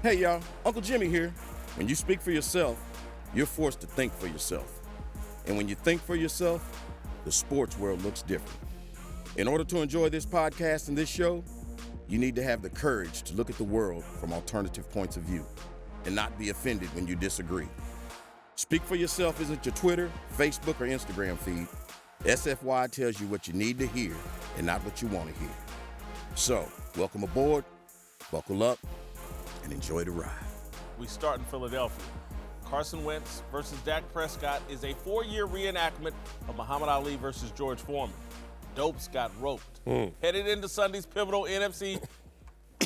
Hey y'all, Uncle Jimmy here. When you speak for yourself, you're forced to think for yourself. And when you think for yourself, the sports world looks different. In order to enjoy this podcast and this show, you need to have the courage to look at the world from alternative points of view and not be offended when you disagree. Speak for yourself isn't your Twitter, Facebook, or Instagram feed. SFY tells you what you need to hear and not what you want to hear. So, welcome aboard, buckle up, and enjoy the ride. We start in Philadelphia. Carson Wentz versus Dak Prescott is a 4-year reenactment of Muhammad Ali versus George Foreman. Dopes got roped. Headed into Sunday's pivotal NFC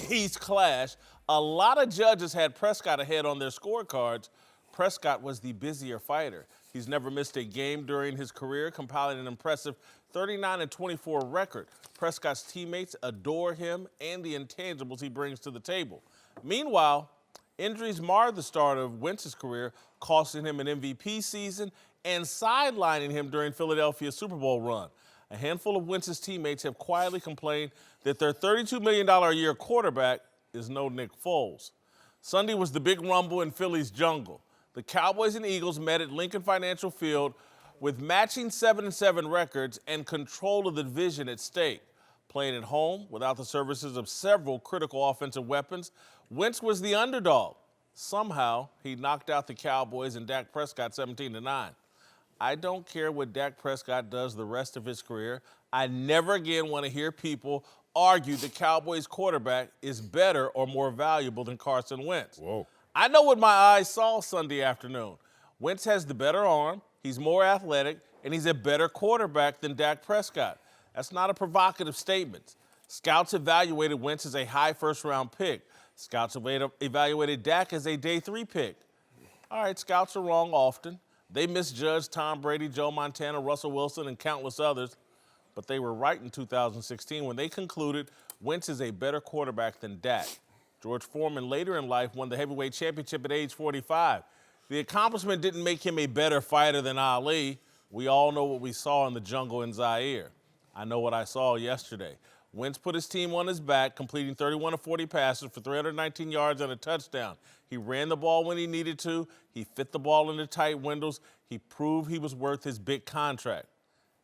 East clash, a lot of judges had Prescott ahead on their scorecards. Prescott was the busier fighter. He's never missed a game during his career, compiling an impressive 39-24 record. Prescott's teammates adore him and the intangibles he brings to the table. Meanwhile, injuries marred the start of Wentz's career, costing him an MVP season and sidelining him during Philadelphia's Super Bowl run. A handful of Wentz's teammates have quietly complained that their $32 million a year quarterback is no Nick Foles. Sunday was the big rumble in Philly's jungle. The Cowboys and Eagles met at Lincoln Financial Field with matching 7-7 records and control of the division at stake. Playing at home without the services of several critical offensive weapons, Wentz was the underdog. Somehow, he knocked out the Cowboys and Dak Prescott 17-9. I don't care what Dak Prescott does the rest of his career. I never again want to hear people argue the Cowboys quarterback is better or more valuable than Carson Wentz. Whoa. I know what my eyes saw Sunday afternoon. Wentz has the better arm, he's more athletic, and he's a better quarterback than Dak Prescott. That's not a provocative statement. Scouts evaluated Wentz as a high first-round pick. Scouts evaluated Dak as a day 3 pick. All right, scouts are wrong often. They misjudged Tom Brady, Joe Montana, Russell Wilson, and countless others. But they were right in 2016 when they concluded Wentz is a better quarterback than Dak. George Foreman later in life won the heavyweight championship at age 45. The accomplishment didn't make him a better fighter than Ali. We all know what we saw in the jungle in Zaire. I know what I saw yesterday. Wentz put his team on his back, completing 31 of 40 passes for 319 yards and a touchdown. He ran the ball when he needed to. He fit the ball into tight windows. He proved he was worth his big contract.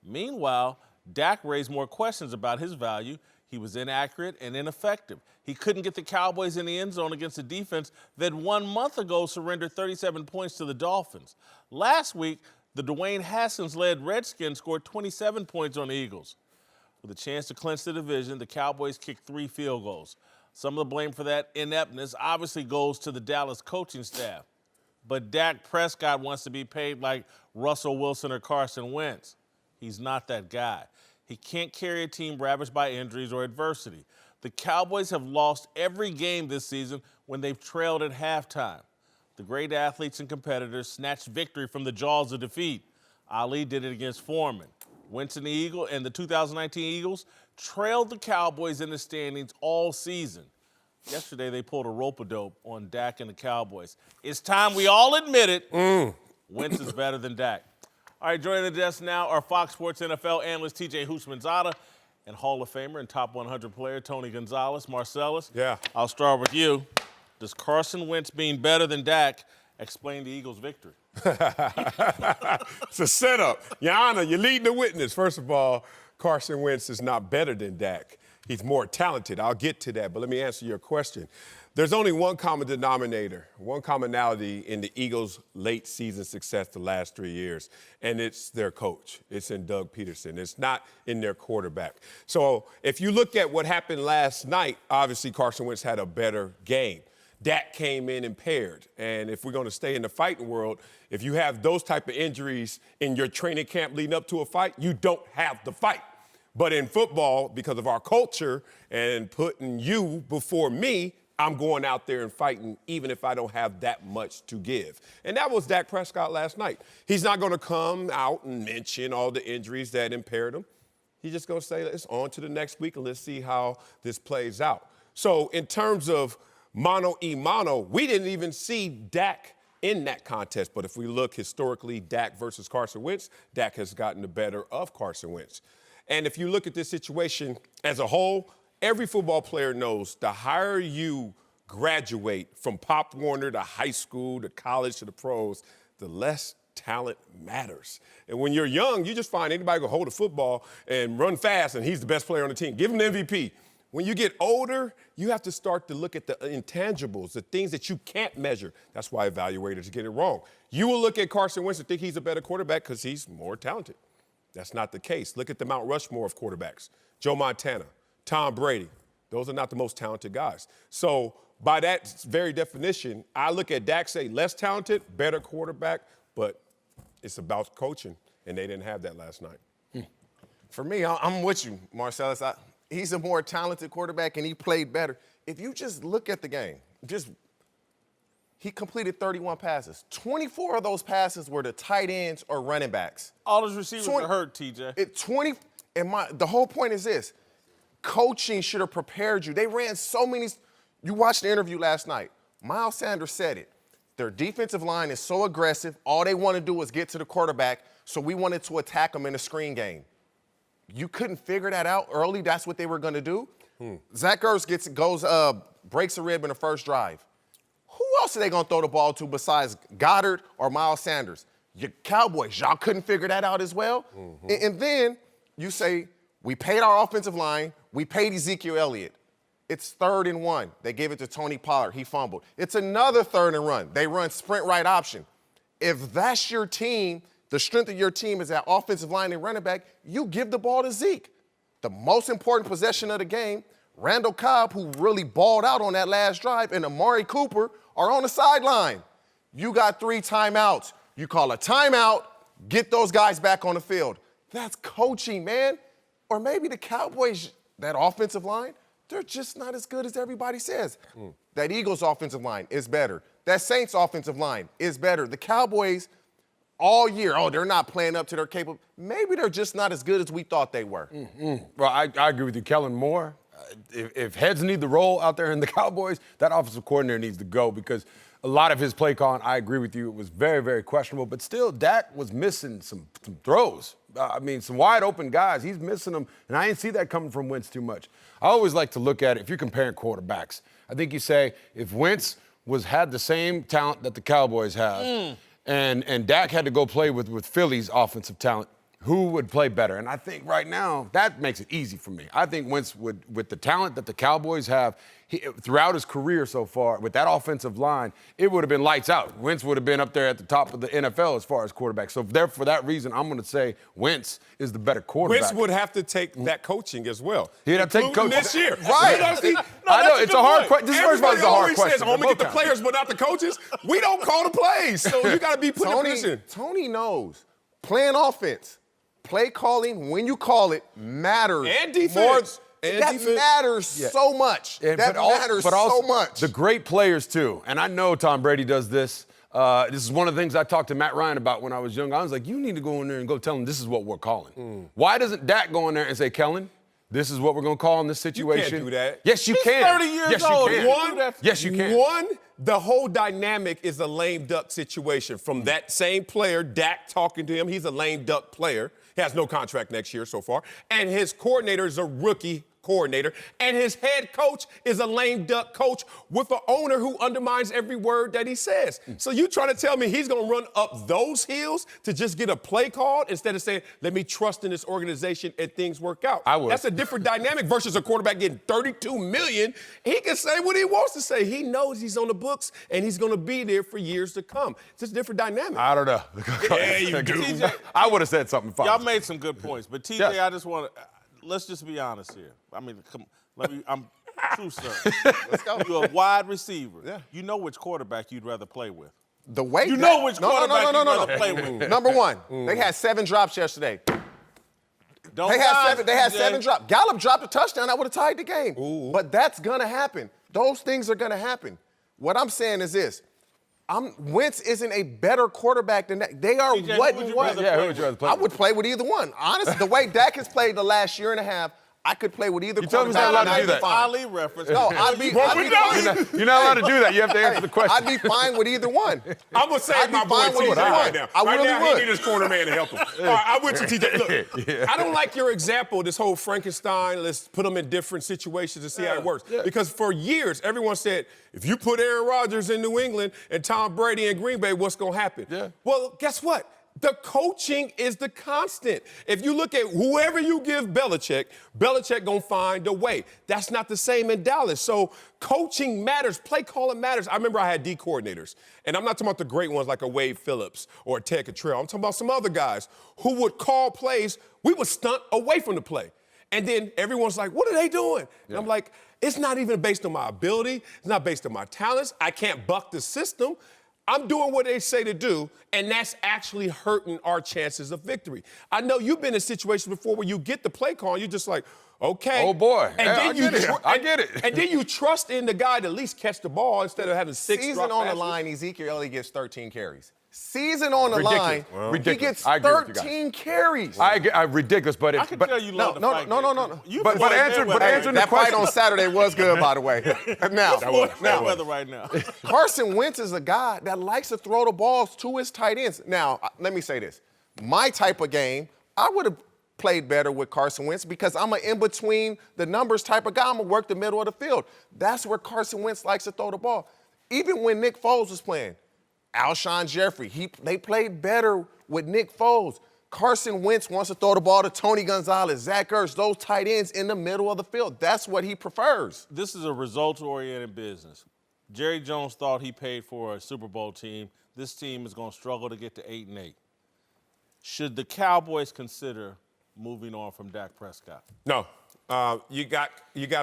Meanwhile, Dak raised more questions about his value. He was inaccurate and ineffective. He couldn't get the Cowboys in the end zone against a defense that 1 month ago surrendered 37 points to the Dolphins. Last week, the Dwayne Haskins-led Redskins scored 27 points on the Eagles. With a chance to clinch the division, the Cowboys kicked 3 field goals. Some of the blame for that ineptness obviously goes to the Dallas coaching staff. But Dak Prescott wants to be paid like Russell Wilson or Carson Wentz. He's not that guy. He can't carry a team ravaged by injuries or adversity. The Cowboys have lost every game this season when they've trailed at halftime. The great athletes and competitors snatched victory from the jaws of defeat. Ali did it against Foreman. Wentz and the 2019 Eagles trailed the Cowboys in the standings all season. Yesterday, they pulled a rope-a-dope on Dak and the Cowboys. It's time we all admit it. Wentz is better than Dak. All right, joining the desk now are Fox Sports NFL analyst TJ Houshmandzadeh and Hall of Famer and top 100 player Tony Gonzalez. Marcellus, I'll start with you. Does Carson Wentz being better than Dak explain the Eagles' victory? It's a setup. Your Honor, you're leading the witness. First of all, Carson Wentz is not better than Dak. He's more talented. I'll get to that, but let me answer your question. There's only one common denominator, one commonality in the Eagles' late season success the last 3 years, and it's their coach. It's in Doug Peterson. It's not in their quarterback. So if you look at what happened last night, obviously Carson Wentz had a better game. Dak came in impaired, and if we're going to stay in the fighting world, if you have those type of injuries in your training camp leading up to a fight, you don't have the fight. But in football, because of our culture and putting you before me, I'm going out there and fighting even if I don't have that much to give. And that was Dak Prescott last night. He's not going to come out and mention all the injuries that impaired him. He's just going to say, let's on to the next week and let's see how this plays out. So in terms of mano-a-mano, we didn't even see Dak in that contest. But if we look historically, Dak versus Carson Wentz, Dak has gotten the better of Carson Wentz. And if you look at this situation as a whole, every football player knows the higher you graduate from Pop Warner to high school to college to the pros, the less talent matters. And when you're young, you just find anybody can hold a football and run fast, and he's the best player on the team. Give him the MVP. When you get older, you have to start to look at the intangibles, the things that you can't measure. That's why evaluators get it wrong. You will look at Carson Wentz and think he's a better quarterback because he's more talented. That's not the case. Look at the Mount Rushmore of quarterbacks. Joe Montana, Tom Brady. Those are not the most talented guys. So by that very definition, I look at Dak, say less talented, better quarterback, but it's about coaching, and they didn't have that last night. For me, I'm with you, Marcellus. He's a more talented quarterback, and he played better. If you just look at the game, he completed 31 passes. 24 of those passes were to tight ends or running backs. All those receivers are hurt, TJ. The whole point is this. Coaching should have prepared you. They ran so many. You watched the interview last night. Miles Sanders said it. Their defensive line is so aggressive. All they want to do is get to the quarterback, so we wanted to attack them in the screen game. You couldn't figure that out early. That's what they were going to do. Zach Ertz breaks a rib in the first drive. Who else are they going to throw the ball to besides Goddard or Miles Sanders? Your Cowboys, y'all couldn't figure that out as well? And then you say, we paid our offensive line. We paid Ezekiel Elliott. It's 3rd and 1. They gave it to Tony Pollard. He fumbled. It's another 3rd and run. They run sprint right option. If that's your team, the strength of your team is that offensive line and running back, you give the ball to Zeke. The most important possession of the game, Randall Cobb, who really balled out on that last drive, and Amari Cooper are on the sideline. You got 3 timeouts. You call a timeout, get those guys back on the field. That's coaching, man. Or maybe the Cowboys, that offensive line, they're just not as good as everybody says. That Eagles offensive line is better. That Saints offensive line is better. The Cowboys all year, they're not playing up to their capability. Maybe they're just not as good as we thought they were. Well, I agree with you, Kellen Moore. If heads need to roll out there in the Cowboys, that offensive coordinator needs to go because a lot of his play calling, I agree with you, it was very, very questionable. But still, Dak was missing some throws. Some wide open guys. He's missing them, and I didn't see that coming from Wentz too much. I always like to look at it, if you're comparing quarterbacks, I think you say if Wentz had the same talent that the Cowboys have and Dak had to go play with Philly's offensive talent, who would play better? And I think right now, that makes it easy for me. I think Wentz would, with the talent that the Cowboys have, throughout his career so far, with that offensive line, it would have been lights out. Wentz would have been up there at the top of the NFL as far as quarterbacks. So for that reason, I'm going to say Wentz is the better quarterback. Wentz would have to take that coaching as well. He'd have to take coaching. This year. Right. I know, it's a hard question. This first of all is a hard question. Says, I'm going to get the players, but not the coaches. We don't call the plays, so you got to be put in position. Tony knows. Playing offense, play calling, when you call it, matters. And defense. That matters so much. That matters so much. The great players, too. And I know Tom Brady does this. This is one of the things I talked to Matt Ryan about when I was young. I was like, you need to go in there and go tell him this is what we're calling. Why doesn't Dak go in there and say, Kellen, this is what we're going to call in this situation? You can't do that. Yes, you He's can. 30 years old. Yes, you can. The whole dynamic is a lame duck situation. From that same player, Dak talking to him, he's a lame duck player. He has no contract next year so far. And his coordinator is a rookie coordinator. And his head coach is a lame duck coach with an owner who undermines every word that he says. So you trying to tell me he's going to run up those hills to just get a play called instead of saying, let me trust in this organization and things work out? I would. That's a different dynamic versus a quarterback getting $32 million. He can say what he wants to say. He knows he's on the books and he's going to be there for years to come. It's just a different dynamic. I don't know. Yeah, you do. TJ, I would have said something fine. Y'all made some good points, but TJ, Yes. I just want to let's just be honest here. I'm true, sir. Let's go. You're a wide receiver. Yeah. You know which quarterback you'd rather play with. The way You know which quarterback you'd rather play with. Number one, they had 7 drops yesterday. Don't They had guys, TJ. 7 drops. Gallup dropped a touchdown. That would have tied the game. But that's going to happen. Those things are going to happen. What I'm saying is this. Wentz isn't a better quarterback than that. They are TJ, what who would and you what. rather Yeah, who would you rather play I with? would play with either one. Honestly, the way Dak has played the last year and a half, I could play with either You told me quarterback. you're not allowed to and do I'd be that. fine. Ali reference. No, I'd be fine. You're not allowed to do that. You have to answer the question. I'd be fine with either one. I'm going to save I'd be my boy fine with TJ either right one. now. I Right really now, would. he need his corner man to help him. All right, I'm with you, TJ. Look, I don't like your example, this whole Frankenstein, let's put them in different situations and see how it works. Yeah. Because for years, everyone said, if you put Aaron Rodgers in New England and Tom Brady in Green Bay, what's going to happen? Yeah. Well, guess what? The coaching is the constant. If you look at whoever you give Belichick gonna find a way. That's not the same in Dallas. So coaching matters, play calling matters. I remember I had D coordinators, and I'm not talking about the great ones like a Wade Phillips or a Ted Cottrell. I'm talking about some other guys who would call plays. We would stunt away from the play. And then everyone's like, what are they doing? And I'm like, it's not even based on my ability. It's not based on my talents. I can't buck the system. I'm doing what they say to do, and that's actually hurting our chances of victory. I know you've been in situations before where you get the play call, and you're just like, okay. Oh, boy. And Yeah, then I get it. And then you trust in the guy to at least catch the ball instead of having 6 Season drop on the passes. line, Ezekiel Elliott gets 13 carries. Season on the Ridiculous. line, Well, he ridiculous. gets I agree with you guys. 13 carries. Ridiculous, but I it's can but tell you love the fight. No. You But Floyd answering Mayweather. the That fight question. on Saturday was good, by the way. Now, Floyd Mayweather right now. Carson Wentz is a guy that likes to throw the balls to his tight ends. Now, let me say this. My type of game, I would have played better with Carson Wentz because I'm an in-between the numbers type of guy. I'm going to work the middle of the field. That's where Carson Wentz likes to throw the ball. Even when Nick Foles was playing, Alshon Jeffrey, they played better with Nick Foles. Carson Wentz wants to throw the ball to Tony Gonzalez, Zach Ertz, those tight ends in the middle of the field. That's what he prefers. This is a results-oriented business. Jerry Jones thought he paid for a Super Bowl team. This team is going to struggle to get to 8-8. Should the Cowboys consider moving on from Dak Prescott? No. You got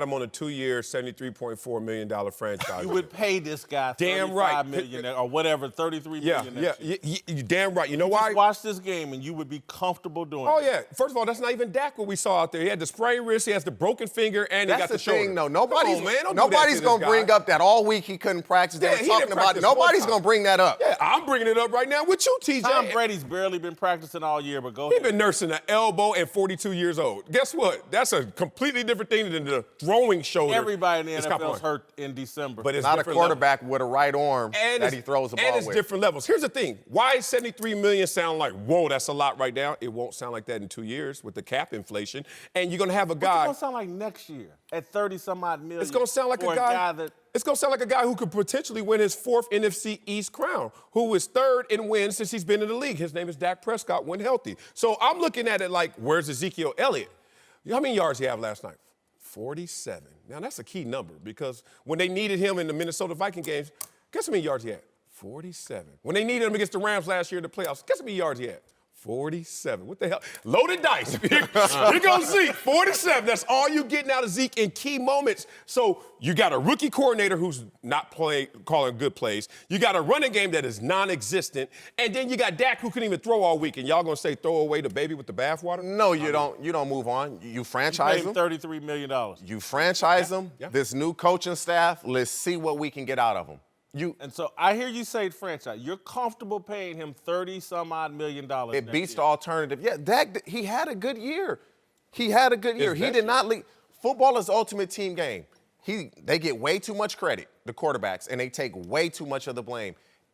him on a 2-year, $73.4 million franchise. You would pay this guy Damn $35 right. million or whatever, $33 million next year. You damn right. You know why? Just watch this game and you would be comfortable doing Oh, it. yeah. First of all, that's not even Dak what we saw out there. He had the sprained wrist, he has the broken finger, and he That's got the the shoulder. thing, though. Come on, man. Don't do that Nobody's to going this to bring guy. up that all week he couldn't practice. They Yeah, were he talking didn't about it. practice one Nobody's time. going to bring that up. Yeah, I'm bringing it up right now with you, TJ. Tom Brady's barely been practicing all year, but go He's ahead. been nursing an elbow at 42 years old. Guess what? That's a completely different thing than the throwing shoulder. Everybody in the It's NFL is complicated. hurt in December. But it's Not a different quarterback with a right arm And that it's- he throws the ball And it's with. different levels. Here's the thing. Why is $73 million sound like, whoa, that's a lot right now? It won't sound like that in 2 years with the cap inflation. And you're going to have a What's it guy. going to sound like next year at 30-some-odd million? It's going to sound like for a guy that it's going to sound like a guy who could potentially win his 4th NFC East crown, who is 3rd in wins since he's been in the league. His name is Dak Prescott when healthy. So I'm looking at it like, where's Ezekiel Elliott? How many yards he have last night? 47. Now, that's a key number because when they needed him in the Minnesota Viking games, guess how many yards he had? 47. When they needed him against the Rams last year in the playoffs, guess how many yards he had? 47. What the hell? Loaded dice. Here goes Zeke. 47. That's all you getting out of Zeke in key moments. So you got a rookie coordinator who's not calling good plays. You got a running game that is non-existent. And then you got Dak who couldn't even throw all week. And y'all gonna say throw away the baby with the bathwater? No, you don't. You don't move on. You You franchise paid him him. $33 million. You franchise him. Yeah. This new coaching staff, let's see what we can get out of him. And so I hear you say franchise. You're comfortable paying him $30-some-odd million. It beats the alternative. Yeah, Dak, he had a good year. He had a good year. He best did not lead. Football is the ultimate team game. They get way too much credit, the quarterbacks, and they take way too much of the blame.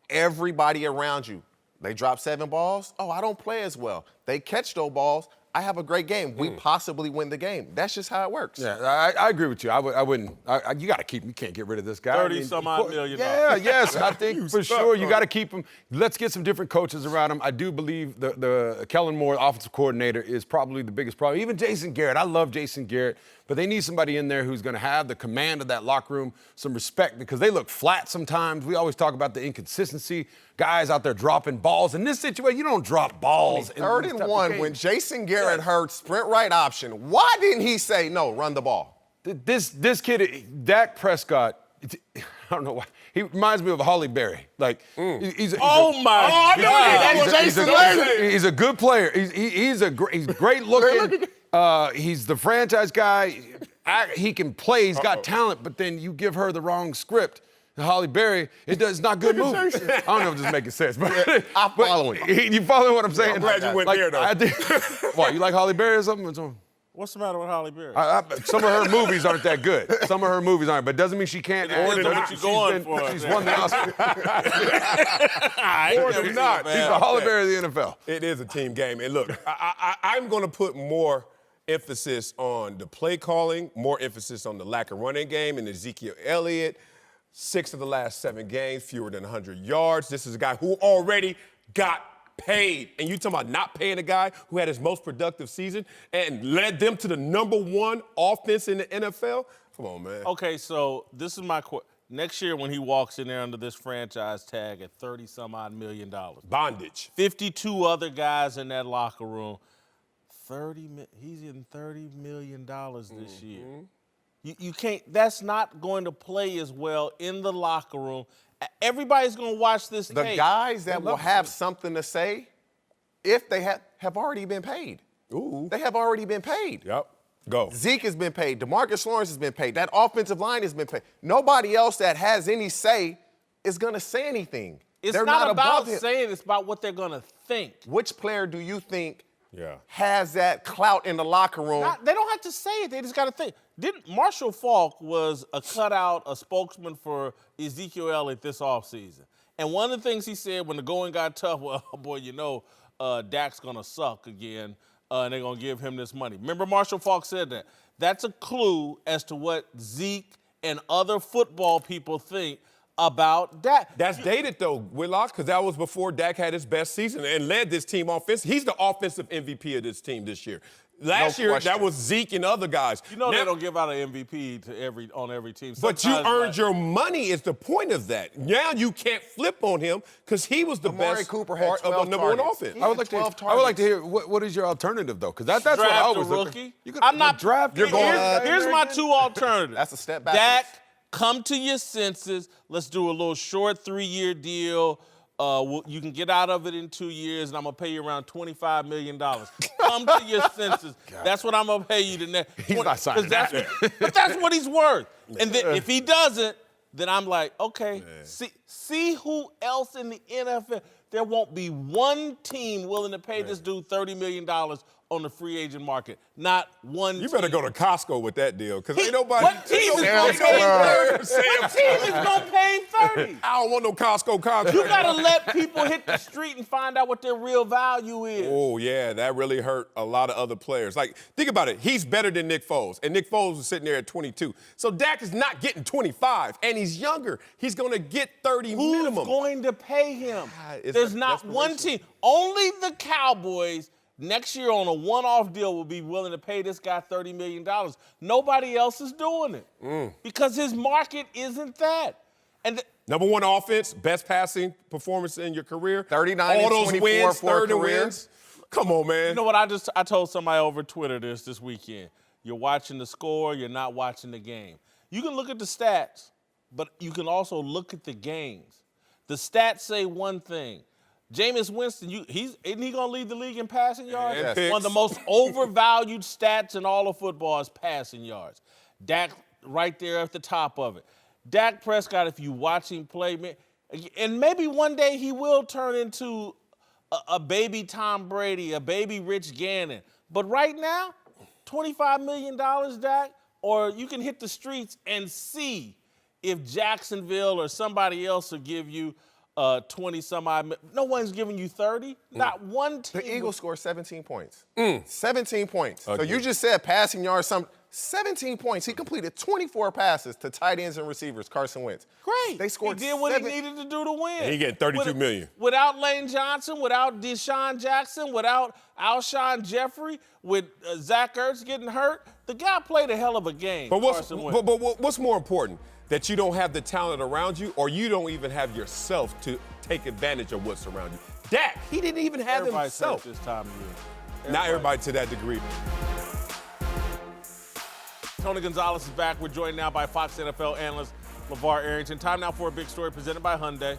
Everybody around you, they drop 7 balls. Oh, I don't play as well. They catch those balls. I have a great game. We possibly win the game. That's just how it works. Yeah, I agree with you. I wouldn't. You got to keep him. You can't get rid of this guy. 30-some-odd million. Yeah, yes, I think for stuck, sure you huh? got to keep him. Let's get some different coaches around him. I do believe the Kellen Moore, offensive coordinator, is probably the biggest problem. Even Jason Garrett. I love Jason Garrett, but they need somebody in there who's going to have the command of that locker room, some respect, because they look flat sometimes. We always talk about the inconsistency. Guys out there dropping balls. In this situation, you don't drop balls. in 3rd these and type of 1, games. when Jason Garrett heard sprint right option, why didn't he say, no, run the ball? This kid, Dak Prescott, I don't know why. He reminds me of Holly Berry. Like, he's Oh, my God. He's a good player. He's great looking. He's the franchise guy. He can play. He's got talent, but then you give her the wrong script. Holly Berry, it's not good movie. I don't know if this is making sense, but I'm following. You following what I'm saying? I'm glad you went there, though. Why, you like Holly Berry or something? What's the matter with Halle Berry? Some of her movies aren't that good. Some of her movies aren't, but doesn't mean she can't act. More than what you're going for. She's won the Oscar. More than not. She's the Halle Berry of the NFL. It is a team game. And look, I'm going to put more emphasis on the play calling, more emphasis on the lack of running game, and Ezekiel Elliott. 6 of the last 7 games, fewer than 100 yards. This is a guy who already got paid. And you talking about not paying a guy who had his most productive season and led them to the #1 offense in the NFL? Come on, man. Okay, so this is my question. Next year when he walks in there under this franchise tag at $30-some-odd million. Bondage. 52 other guys in that locker room. He's in $30 million this year. You can't, that's not going to play as well in the locker room. Everybody's going to watch this The tape. guys that will have something to say, if they have already been paid. Ooh. They have already been paid. Yep. Go. Zeke has been paid. DeMarcus Lawrence has been paid. That offensive line has been paid. Nobody else that has any say is going to say anything. It's They're not about above him. saying, it's about what they're going to think. Which player do you think Yeah. has that clout in the locker room? They don't have to say it. They just got to think. Marshall Faulk was a cutout, a spokesman for Ezekiel Elliott this offseason. And one of the things he said when the going got tough, well, boy, you know, Dak's going to suck again, and they're going to give him this money. Remember Marshall Faulk said that? That's a clue as to what Zeke and other football people think about Dak. That's dated, though, Whitlock, because that was before Dak had his best season and led this team offense. He's the offensive MVP of this team this year. Last year, that was Zeke and other guys. You know they don't give out an MVP to on every team. But you Sometimes, earned your money is the point of that. Now you can't flip on him because he was the Amari best Cooper had part of 12 the #1 targets. offense. He I would had like 12 to hear what is your alternative though, because that's what I draft always a look rookie. I'm not draft. You're going. Here's my 2 alternatives. That's a step Dak, backwards. come to your senses. Let's do a little short 3-year deal. You can get out of it in 2 years, and I'm gonna pay you around $25 million. Come to your senses. That's what I'm gonna pay you the next. He's not signing that. But that's what he's worth. And then if he doesn't, then I'm like, okay, see who else in the NFL. There won't be one team willing to pay this dude $30 million on the free agent market. Not one team. You better go to Costco with that deal because ain't nobody. What team is going to pay him 30? What team is going to pay him 30? I don't want no Costco contract. You got to let people hit the street and find out what their real value is. Oh, yeah, that really hurt a lot of other players. Like, think about it. He's better than Nick Foles, and Nick Foles is sitting there at 22. So Dak is not getting 25, and he's younger. He's going to get 30 minimum. Who's going to pay him? It's There's a not one team. Only the Cowboys next year on a one-off deal will be willing to pay this guy $30 million. Nobody else is doing it because his market isn't that. And #1 offense, best passing performance in your career. 39 all and those 24 wins, for a third career. wins. Come on, man. you know what I told somebody over Twitter this weekend. You're watching the score, you're not watching the game. You can look at the stats, but you can also look at the games. The stats say one thing. Jameis Winston, isn't he going to lead the league in passing yards? Yes. One of the most overvalued stats in all of football is passing yards. Dak right there at the top of it. Dak Prescott, if you watch him play, and maybe one day he will turn into a baby Tom Brady, a baby Rich Gannon. But right now, $25 million, Dak, or you can hit the streets and see if Jacksonville or somebody else will give you 20-some-odd. No one's giving you 30. Not one team. The Eagles scored 17 points. 17 points. Okay. So you just said passing yards, 17 points. He completed 24 passes to tight ends and receivers, Carson Wentz. Great. They scored He did what he needed to do to win. And he getting $32 million. Without Lane Johnson, without Deshaun Jackson, without Alshon Jeffrey, with Zach Ertz getting hurt, the guy played a hell of a game. But Carson Wentz. what's more important? That you don't have the talent around you, or you don't even have yourself to take advantage of what's around you. Dak, he didn't even have Everybody's himself. hurt this time of year. Not everybody to that degree. Tony Gonzalez is back. We're joined now by Fox NFL analyst LeVar Arrington. Time now for a big story presented by Hyundai.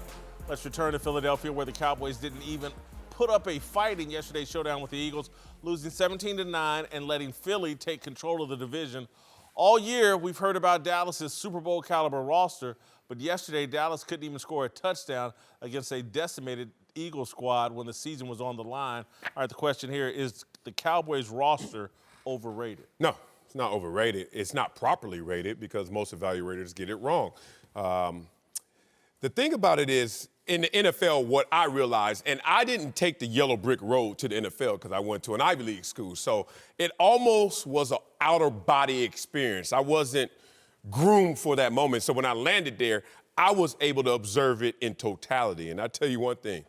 Let's return to Philadelphia, where the Cowboys didn't even put up a fight in yesterday's showdown with the Eagles, losing 17-9 and letting Philly take control of the division. All year, we've heard about Dallas's Super Bowl caliber roster, but yesterday, Dallas couldn't even score a touchdown against a decimated Eagles squad when the season was on the line. All right, the question here is the Cowboys roster overrated? No, it's not overrated. It's not properly rated because most evaluators get it wrong. The thing about it is, in the NFL, what I realized, and I didn't take the yellow brick road to the NFL because I went to an Ivy League school, so it almost was an outer body experience. I wasn't groomed for that moment, so when I landed there, I was able to observe it in totality. And I tell you one thing,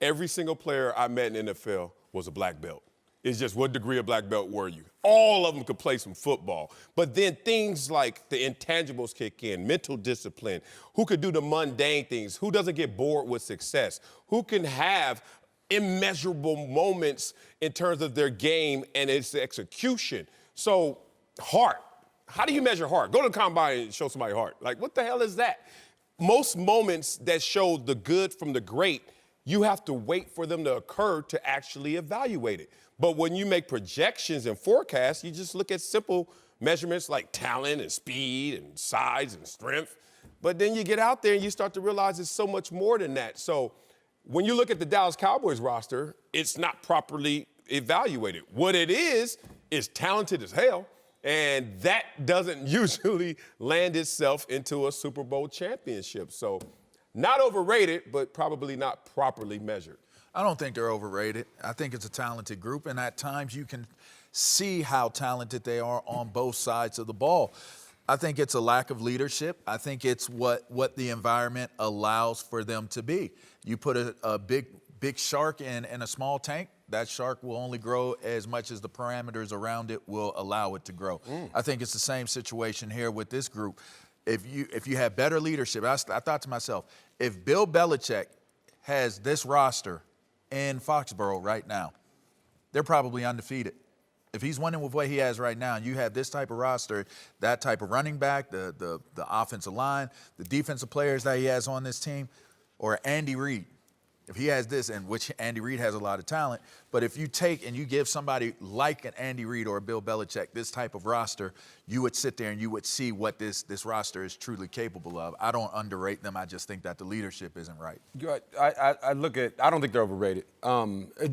every single player I met in the NFL was a black belt. It's just what degree of black belt were you? All of them could play some football. But then things like the intangibles kick in, mental discipline, who could do the mundane things, who doesn't get bored with success, who can have immeasurable moments in terms of their game and its execution. So heart, how do you measure heart? Go to the combine and show somebody heart. Like, what the hell is that? Most moments that show the good from the great, you have to wait for them to occur to actually evaluate it. But when you make projections and forecasts, you just look at simple measurements like talent and speed and size and strength. But then you get out there and you start to realize it's so much more than that. So when you look at the Dallas Cowboys roster, it's not properly evaluated. What it is talented as hell. And that doesn't usually land itself into a Super Bowl championship. So not overrated, but probably not properly measured. I don't think they're overrated. I think it's a talented group, and at times you can see how talented they are on both sides of the ball. I think it's a lack of leadership. I think it's what the environment allows for them to be. You put a big shark in a small tank, that shark will only grow as much as the parameters around it will allow it to grow. I think it's the same situation here with this group. If you have better leadership, I thought to myself, if Bill Belichick has this roster in Foxborough right now, they're probably undefeated. If he's winning with what he has right now, and you have this type of roster, that type of running back, the offensive line, the defensive players that he has on this team, or Andy Reid, if he has this, and which Andy Reid has a lot of talent, but if you take and you give somebody like an Andy Reid or a Bill Belichick this type of roster, you would sit there and you would see what this roster is truly capable of. I don't underrate them. I just think that the leadership isn't right. I don't think they're overrated.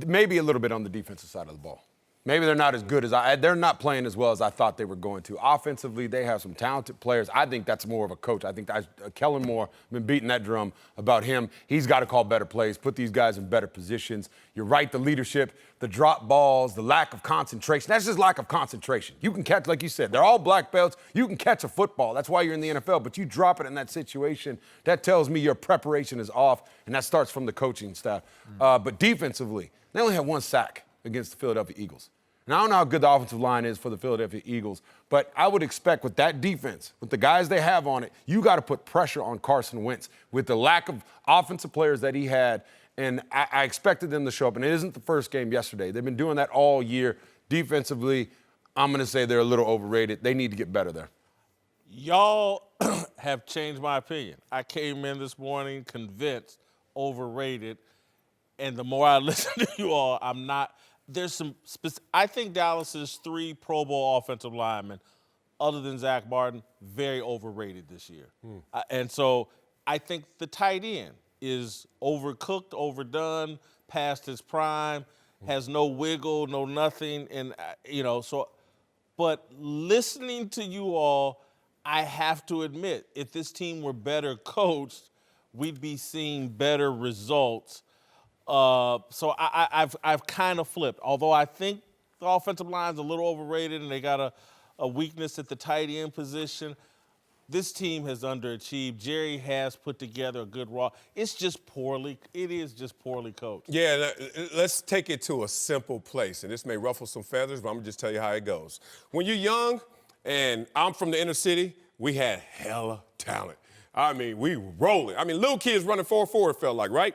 Maybe a little bit on the defensive side of the ball. Maybe they're not as good as they're not playing as well as I thought they were going to. Offensively, they have some talented players. I think that's more of a coach. I think Kellen Moore, been beating that drum about him. He's got to call better plays, put these guys in better positions. You're right, the leadership, the drop balls, the lack of concentration. That's just lack of concentration. You can catch, like you said, they're all black belts. You can catch a football. That's why you're in the NFL. But you drop it in that situation, that tells me your preparation is off, and that starts from the coaching staff. But defensively, they only had one sack against the Philadelphia Eagles. And I don't know how good the offensive line is for the Philadelphia Eagles, but I would expect with that defense, with the guys they have on it, you got to put pressure on Carson Wentz with the lack of offensive players that he had. And I expected them to show up, and it isn't the first game yesterday. They've been doing that all year. Defensively, I'm going to say they're a little overrated. They need to get better there. Y'all have changed my opinion. I came in this morning convinced overrated, and the more I listen to you all, I'm not. There's some I think Dallas's 3 Pro Bowl offensive linemen, other than Zach Martin, very overrated this year. And so I think the tight end is overcooked, overdone, past his prime, has no wiggle, no nothing. And, but listening to you all, I have to admit, if this team were better coached, we'd be seeing better results. So I've kind of flipped. Although I think the offensive line's a little overrated and they got a weakness at the tight end position, this team has underachieved. Jerry has put together a good raw. It is just poorly coached. Yeah, let's take it to a simple place. And this may ruffle some feathers, but I'm going to just tell you how it goes. When you're young, and I'm from the inner city, we had hella talent. I mean, we were rolling. I mean, little kids running 4-4, it felt like, right?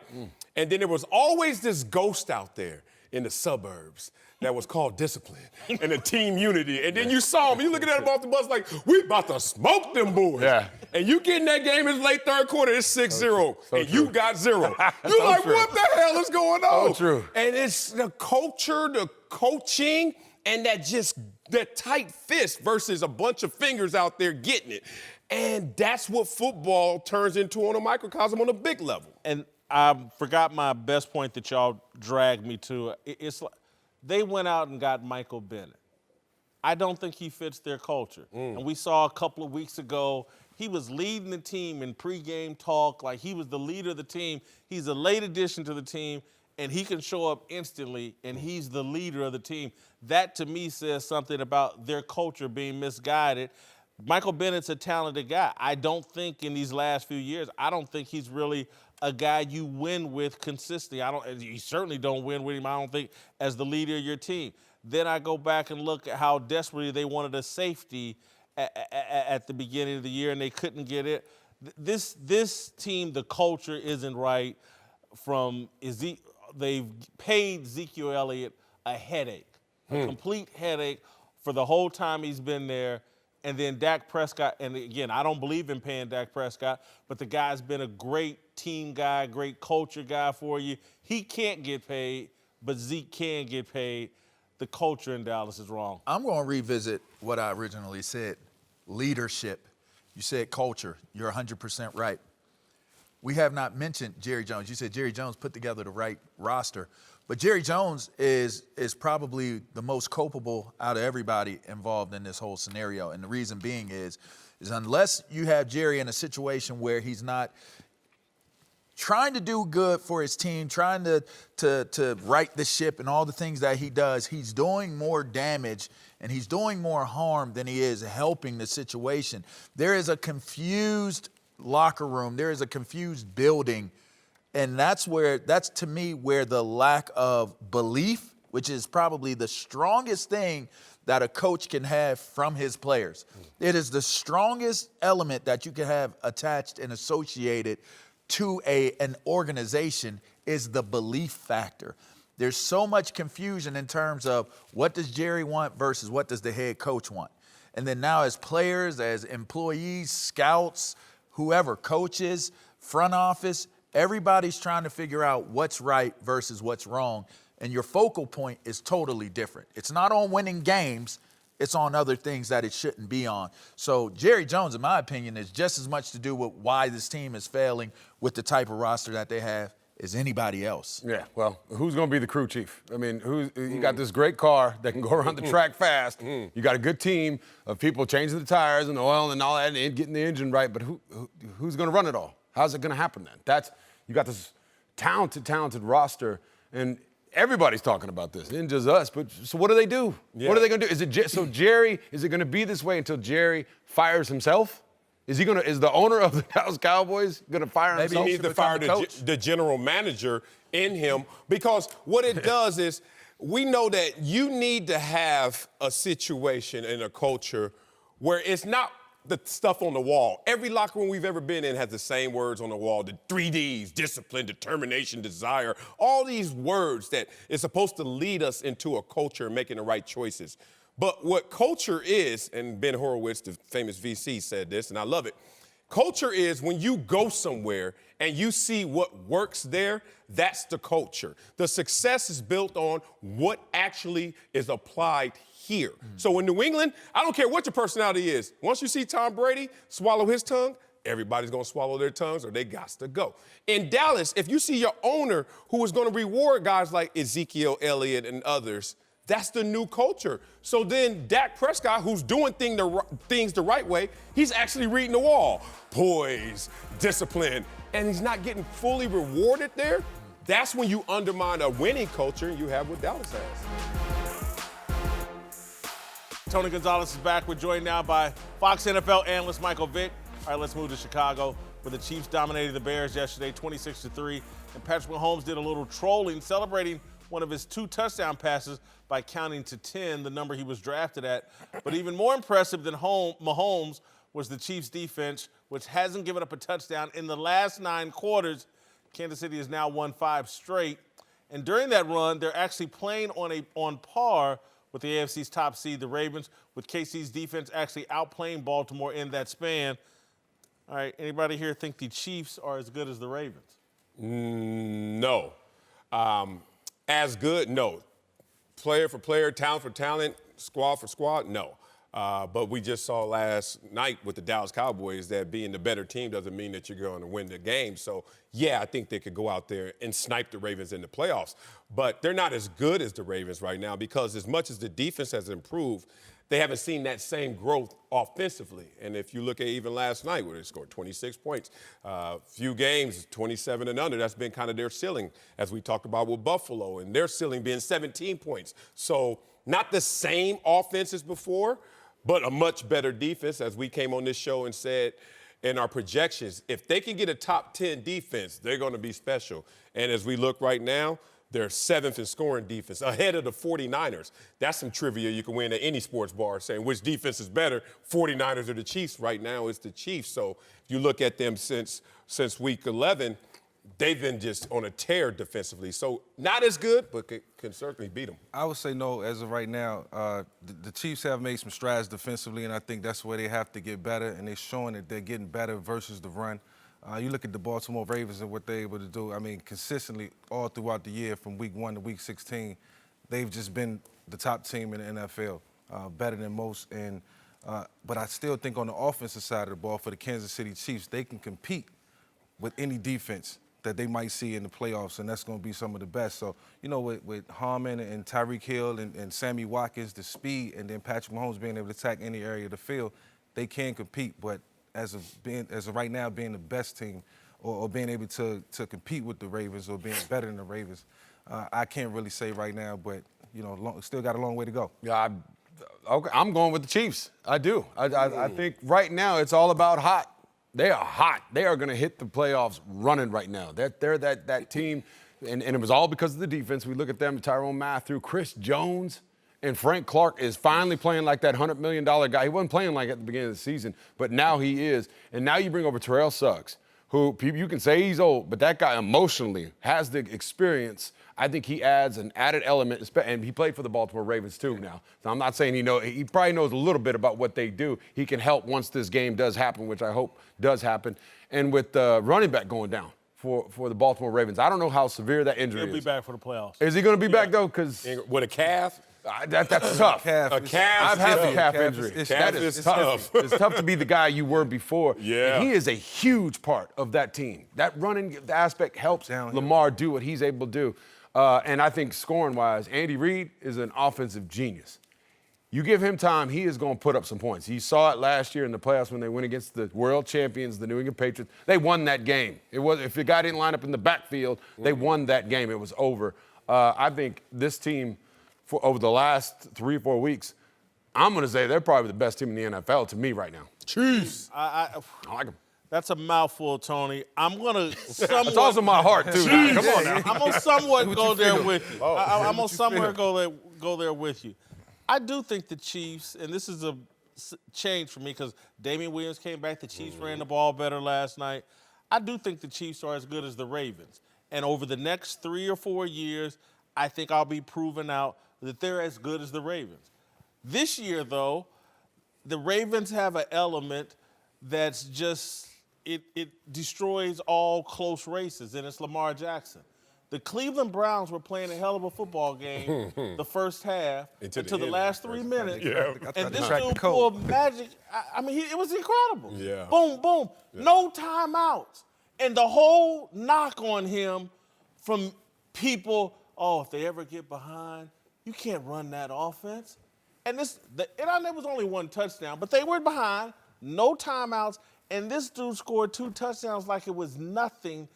And then there was always this ghost out there in the suburbs that was called discipline and a team unity. And then you saw him, you looking at him off the bus like, we about to smoke them boys. Yeah. And you get in that game, it's late third quarter, it's 6-0, and true. you got 0. You're So like, true. what the hell is going on? So true. And it's the culture, the coaching, and that tight fist versus a bunch of fingers out there getting it. And that's what football turns into on a microcosm on a big level. And I forgot my best point that y'all dragged me to. It's like they went out and got Michael Bennett. I don't think he fits their culture. And we saw a couple of weeks ago, he was leading the team in pregame talk, like he was the leader of the team. He's a late addition to the team, and he can show up instantly, and he's the leader of the team. That, to me, says something about their culture being misguided. Michael Bennett's a talented guy. I don't think in these last few years, I don't think he's really a guy you win with consistently. You certainly don't win with him, I don't think, as the leader of your team. Then I go back and look at how desperately they wanted a safety at the beginning of the year, and they couldn't get it. This team, the culture isn't right. They've paid Ezekiel Elliott a headache, a complete headache for the whole time he's been there. And then Dak Prescott, and again, I don't believe in paying Dak Prescott, but the guy's been a great team guy, great culture guy for you. He can't get paid, but Zeke can get paid. The culture in Dallas is wrong. I'm going to revisit what I originally said. Leadership. You said culture. You're 100% right. We have not mentioned Jerry Jones. You said Jerry Jones put together the right roster. But Jerry Jones is probably the most culpable out of everybody involved in this whole scenario. And the reason being is unless you have Jerry in a situation where he's not trying to do good for his team, trying to right the ship and all the things that he does, he's doing more damage and he's doing more harm than he is helping the situation. There is a confused locker room. There is a confused building. And that's to me where the lack of belief, which is probably the strongest thing that a coach can have from his players. It is the strongest element that you can have attached and associated to an organization is the belief factor. There's so much confusion in terms of what does Jerry want versus what does the head coach want. And then now as players, as employees, scouts, whoever, coaches, front office, everybody's trying to figure out what's right versus what's wrong. And your focal point is totally different. It's not on winning games. It's on other things that it shouldn't be on. So Jerry Jones, in my opinion, is just as much to do with why this team is failing with the type of roster that they have as anybody else. Yeah, well, who's going to be the crew chief? I mean, you got this great car that can go around the track fast. You got a good team of people changing the tires and oil and all that and getting the engine right. But who's going to run it all? How's it going to happen then? You got this talented roster, and everybody's talking about this, not just us. But so what do they do? Yeah. What are they going to do? Jerry? Is it going to be this way until Jerry fires himself? Is the owner of the Dallas Cowboys going to fire himself? Maybe he needs to fire the general manager in him, because what it does is we know that you need to have a situation and a culture where it's not the stuff on the wall. Every locker room we've ever been in has the same words on the wall, the 3 Ds, discipline, determination, desire, all these words that is supposed to lead us into a culture making the right choices. But what culture is, and Ben Horowitz, the famous VC, said this, and I love it. Culture is when you go somewhere and you see what works there, that's the culture. The success is built on what actually is applied here. So in New England, I don't care what your personality is. Once you see Tom Brady swallow his tongue, everybody's going to swallow their tongues or they got to go. In Dallas, if you see your owner who is going to reward guys like Ezekiel Elliott and others, that's the new culture. So then Dak Prescott, who's doing things the right way, he's actually reading the wall. Poise, discipline, and he's not getting fully rewarded there. That's when you undermine a winning culture, and you have what Dallas has. Tony Gonzalez is back. We're joined now by Fox NFL analyst Michael Vick. All right, let's move to Chicago, where the Chiefs dominated the Bears yesterday, 26-3. And Patrick Mahomes did a little trolling, celebrating one of his 2 touchdown passes by counting to 10, the number he was drafted at. But even more impressive than Mahomes was the Chiefs' defense, which hasn't given up a touchdown in the last 9 quarters. Kansas City has now won 5 straight. And during that run, they're actually playing on par with the AFC's top seed, the Ravens, with KC's defense actually outplaying Baltimore in that span. All right, anybody here think the Chiefs are as good as the Ravens? No. As good, no. Player for player, talent for talent, squad for squad, no. But we just saw last night with the Dallas Cowboys that being the better team doesn't mean that you're going to win the game. So, yeah, I think they could go out there and snipe the Ravens in the playoffs. But they're not as good as the Ravens right now, because as much as the defense has improved, they haven't seen that same growth offensively. And if you look at even last night, where they scored 26 points, few games, 27 and under, that's been kind of their ceiling, as we talked about with Buffalo, and their ceiling being 17 points. So not the same offense as before, but a much better defense, as we came on this show and said in our projections. If they can get a top 10 defense, they're going to be special. And as we look right now, they're 7th in scoring defense, ahead of the 49ers. That's some trivia you can win at any sports bar, saying which defense is better, 49ers or the Chiefs. Right now it's the Chiefs. So if you look at them since week 11, they've been just on a tear defensively. So not as good, but can certainly beat them. I would say no as of right now. The Chiefs have made some strides defensively, and I think that's where they have to get better, and they're showing that they're getting better versus the run. You look at the Baltimore Ravens and what they're able to do. I mean, consistently all throughout the year from week 1 to week 16, they've just been the top team in the NFL, better than most. But I still think on the offensive side of the ball for the Kansas City Chiefs, they can compete with any defense that they might see in the playoffs, and that's going to be some of the best. So, you know, with Harmon and Tyreek Hill and Sammy Watkins, the speed, and then Patrick Mahomes being able to attack any area of the field, they can compete. But as of right now, being the best team or being able to compete with the Ravens or being better than the Ravens, I can't really say right now, but, you know, still got a long way to go. Yeah, I'm going with the Chiefs. I do. I think right now it's all about hot. They are hot. They are going to hit the playoffs running right now. They're that team, and it was all because of the defense. We look at them, Tyrann Mathieu, Chris Jones, and Frank Clark is finally playing like that $100 million guy. He wasn't playing like at the beginning of the season, but now he is. And now you bring over Terrell Suggs, who you can say he's old, but that guy emotionally has the experience. I think he adds an added element, and he played for the Baltimore Ravens too now. So I'm not saying he probably knows a little bit about what they do. He can help once this game does happen, which I hope does happen. And with the running back going down for the Baltimore Ravens, I don't know how severe that injury is. He'll be back for the playoffs. Is he going to be back though? Because with a calf? That's tough. A calf. I've had a calf injury. Calf is tough. It's tough to be the guy you were before. Yeah. And he is a huge part of that team. That running aspect helps Lamar do what he's able to do. And I think scoring-wise, Andy Reid is an offensive genius. You give him time, he is going to put up some points. You saw it last year in the playoffs when they went against the world champions, the New England Patriots. They won that game. If the guy didn't line up in the backfield, they won that game. It was over. I think this team, over the last 3 or 4 weeks, I'm going to say they're probably the best team in the NFL to me right now. Chiefs. I like them. That's a mouthful, Tony. I'm going to somewhat. It's also my heart, too. Come on now. I'm going to somewhat go there with you. I'm going to somewhere go there with you. I do think the Chiefs, and this is a change for me because Damian Williams came back. The Chiefs ran the ball better last night. I do think the Chiefs are as good as the Ravens. And over the next 3 or 4 years, I think I'll be proven out that they're as good as the Ravens. This year, though, the Ravens have an element that's just, it destroys all close races, and it's Lamar Jackson. The Cleveland Browns were playing a hell of a football game the first half until the last 3 minutes. Yeah. And this dude pulled magic. I mean, it was incredible. Yeah. Boom, boom. Yeah. No timeouts. And the whole knock on him from people, if they ever get behind, you can't run that offense. And I know it was only 1 touchdown, but they were behind, no timeouts, and this dude scored 2 touchdowns like it was nothing.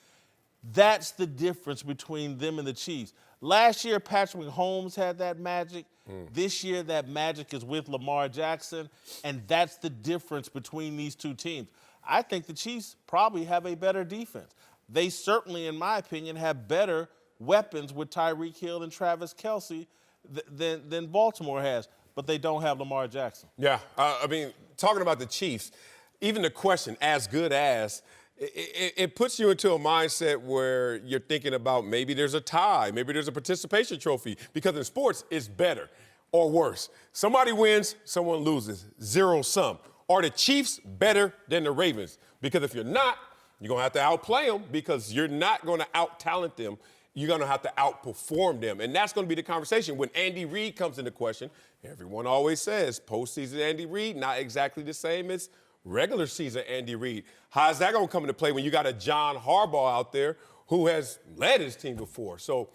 That's the difference between them and the Chiefs. Last year, Patrick Mahomes had that magic. This year, that magic is with Lamar Jackson, and that's the difference between these two teams. I think the Chiefs probably have a better defense. They certainly, in my opinion, have better weapons with Tyreek Hill and Travis Kelce than Baltimore has, but they don't have Lamar Jackson. Yeah, I mean, talking about the Chiefs, even the question, as good as, it puts you into a mindset where you're thinking about maybe there's a tie, maybe there's a participation trophy, because in sports, it's better or worse. Somebody wins, someone loses, zero sum. Are the Chiefs better than the Ravens? Because if you're not, you're going to have to outplay them because you're not going to out-talent them. You're going to have to outperform them. And that's going to be the conversation. When Andy Reid comes into question, everyone always says postseason Andy Reid, not exactly the same as regular season Andy Reid. How's that going to come into play when you got a John Harbaugh out there who has led his team before? So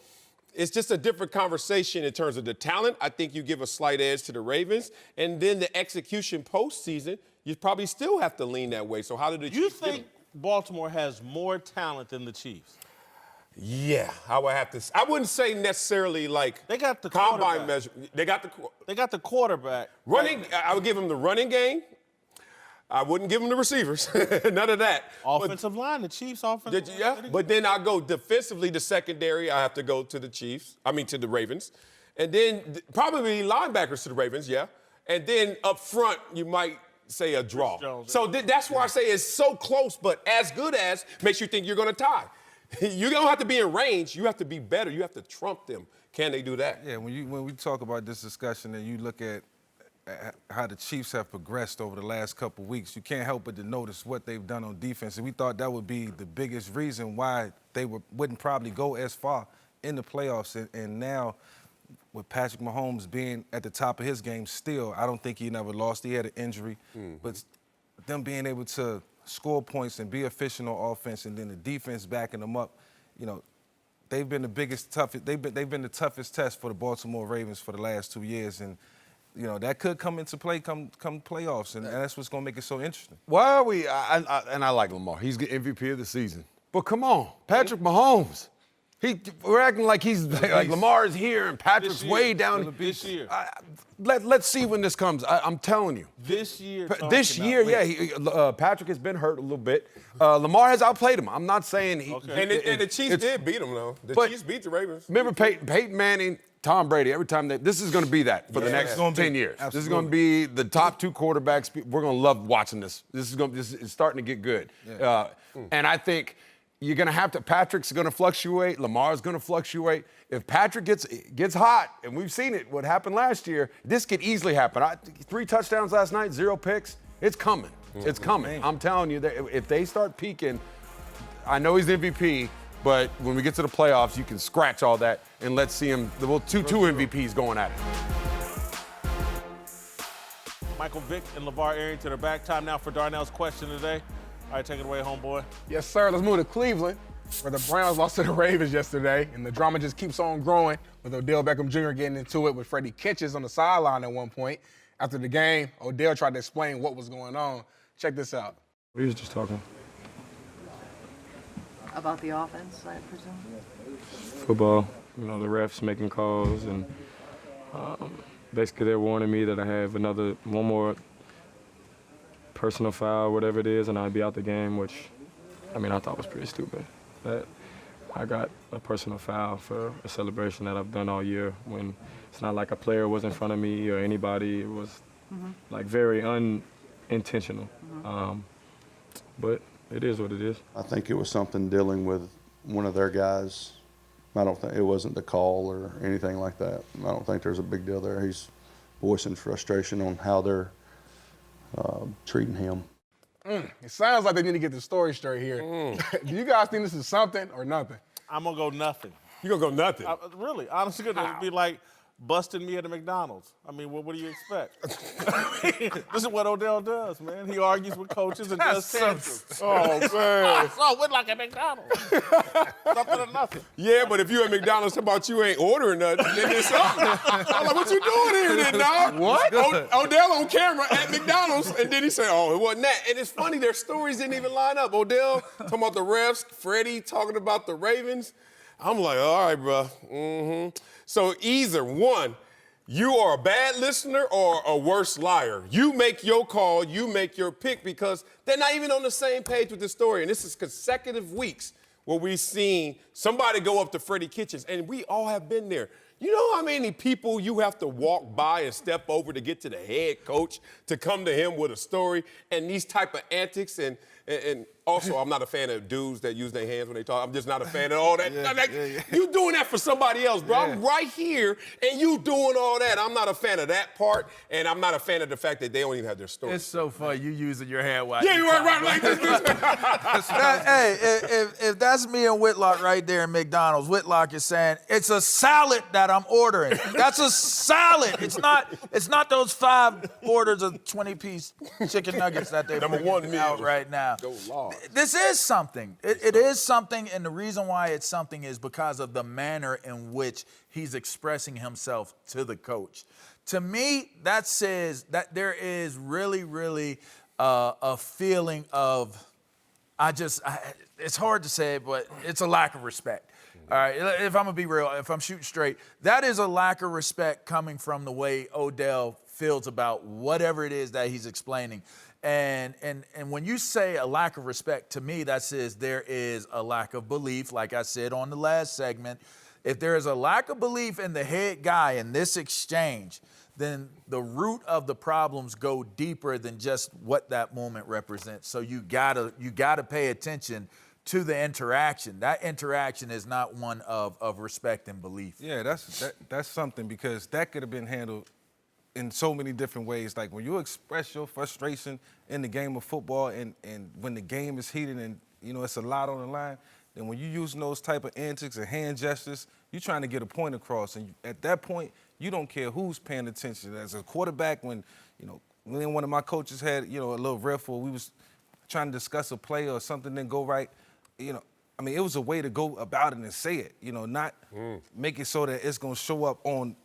it's just a different conversation in terms of the talent. I think you give a slight edge to the Ravens. And then the execution postseason, you probably still have to lean that way. So how did the Chiefs You think Baltimore has more talent than the Chiefs? Yeah, I would have to. I wouldn't say necessarily like They got the combine measure. They got the quarterback. running. I would give them the running game. I wouldn't give them the receivers. None of that. Offensive line, the Chiefs' offensive line. Yeah, but then I go defensively, the secondary, I have to go to the Chiefs. I mean, to the Ravens. And then probably linebackers to the Ravens, yeah. And then up front, you might say a draw. So that's why I say it's so close, but as good as makes you think you're going to tie. You don't have to be in range. You have to be better. You have to trump them. Can they do that? Yeah, when we talk about this discussion and you look at how the Chiefs have progressed over the last couple of weeks, you can't help but to notice what they've done on defense. And we thought that would be the biggest reason why they wouldn't probably go as far in the playoffs. And now, with Patrick Mahomes being at the top of his game still, I don't think he never lost. He had an injury. But them being able to score points and be efficient on offense and then the defense backing them up, you know, they've been the toughest test for the Baltimore Ravens for the last 2 years. And you know, that could come into play come playoffs, and that's what's going to make it so interesting. Why are we, and I like Lamar. He's the MVP of the season. But come on, Patrick Mahomes. We're acting like he's like Lamar is here and Patrick's way down. This year. Let's see when this comes. I'm telling you. This year. Patrick has been hurt a little bit. Lamar has outplayed him. I'm not saying he. Okay. And the Chiefs did beat him, though. The Chiefs beat the Ravens. Remember Peyton Manning, Tom Brady, every time this is going to be that for the next 10 years. Absolutely. This is going to be the top two quarterbacks. We're going to love watching this. This is starting to get good. Yeah. And I think you're going to have to, Patrick's going to fluctuate, Lamar's going to fluctuate. If Patrick gets hot, and we've seen it, what happened last year, this could easily happen. 3 touchdowns last night, 0 picks. It's coming. It's coming. I'm telling you, that if they start peaking, I know he's the MVP, but when we get to the playoffs, you can scratch all that and let's see him. Well, two MVPs going at it. Michael Vick and LeVar Arrington are back. Time now for Darnell's question today. All right, take it away, homeboy. Yes, sir. Let's move to Cleveland, where the Browns lost to the Ravens yesterday, and the drama just keeps on growing with Odell Beckham Jr. getting into it with Freddie Kitchens on the sideline at one point. After the game, Odell tried to explain what was going on. Check this out. We was just talking. About the offense, I presume? Football, the refs making calls, and basically they're warning me that I have one more personal foul, whatever it is, and I'd be out the game, which, I thought was pretty stupid. That I got a personal foul for a celebration that I've done all year when it's not like a player was in front of me or anybody. It was like very unintentional. But it is what it is. I think it was something dealing with one of their guys. I don't think it wasn't the call or anything like that. I don't think there's a big deal there. He's voicing frustration on how they're treating him. It sounds like they need to get the story straight here. Do you guys think this is something or nothing? I'm going to go nothing. You're going to go nothing? Really, honestly, it'd be like busting me at a McDonald's. What do you expect? This is what Odell does, man. He argues with coaches and does tantrums. Oh, man. So Whitlock at McDonald's. Something or nothing. Yeah, but if you at McDonald's, talking about you ain't ordering nothing, then it's something. I'm like, what you doing here then, dog? What? Odell on camera at McDonald's, and then he said, oh, it wasn't that. And it's funny, their stories didn't even line up. Odell talking about the refs, Freddie talking about the Ravens. I'm like, all right, bro. So either one, you are a bad listener or a worse liar. You make your call, you make your pick, because they're not even on the same page with the story. And this is consecutive weeks where we've seen somebody go up to Freddie Kitchens, and we all have been there. You know how many people you have to walk by and step over to get to the head coach to come to him with a story and these type of antics? And also, I'm not a fan of dudes that use their hands when they talk. I'm just not a fan of all that. You doing that for somebody else, bro. I'm right here, and you doing all that. I'm not a fan of that part, and I'm not a fan of the fact that they don't even have their story. It's so funny. You using your hand while you're right like this. Hey, if that's me and Whitlock right there in McDonald's, Whitlock is saying, it's a salad that that I'm ordering. That's a salad. It's not those 5 orders of 20-piece chicken nuggets that they're bringing out right now. This is something. It is something, and the reason why it's something is because of the manner in which he's expressing himself to the coach. To me, that says that there is really, really a feeling of, it's hard to say, but it's a lack of respect. All right, if I'm going to be real, if I'm shooting straight, that is a lack of respect coming from the way Odell feels about whatever it is that he's explaining. And when you say a lack of respect, to me, that says there is a lack of belief, like I said on the last segment. If there is a lack of belief in the head guy in this exchange, then the root of the problems go deeper than just what that moment represents. So you gotta pay attention to the interaction. That interaction is not one of respect and belief. Yeah, that's something, because that could have been handled in so many different ways. Like when you express your frustration in the game of football and when the game is heated and, you know, it's a lot on the line, then when you're using those type of antics and hand gestures, you're trying to get a point across. And at that point, you don't care who's paying attention. As a quarterback, when one of my coaches had, you know, a little riff or we was trying to discuss a play or something didn't go right, you know, I mean, it was a way to go about it and say it, you know, not make it so that it's going to show up on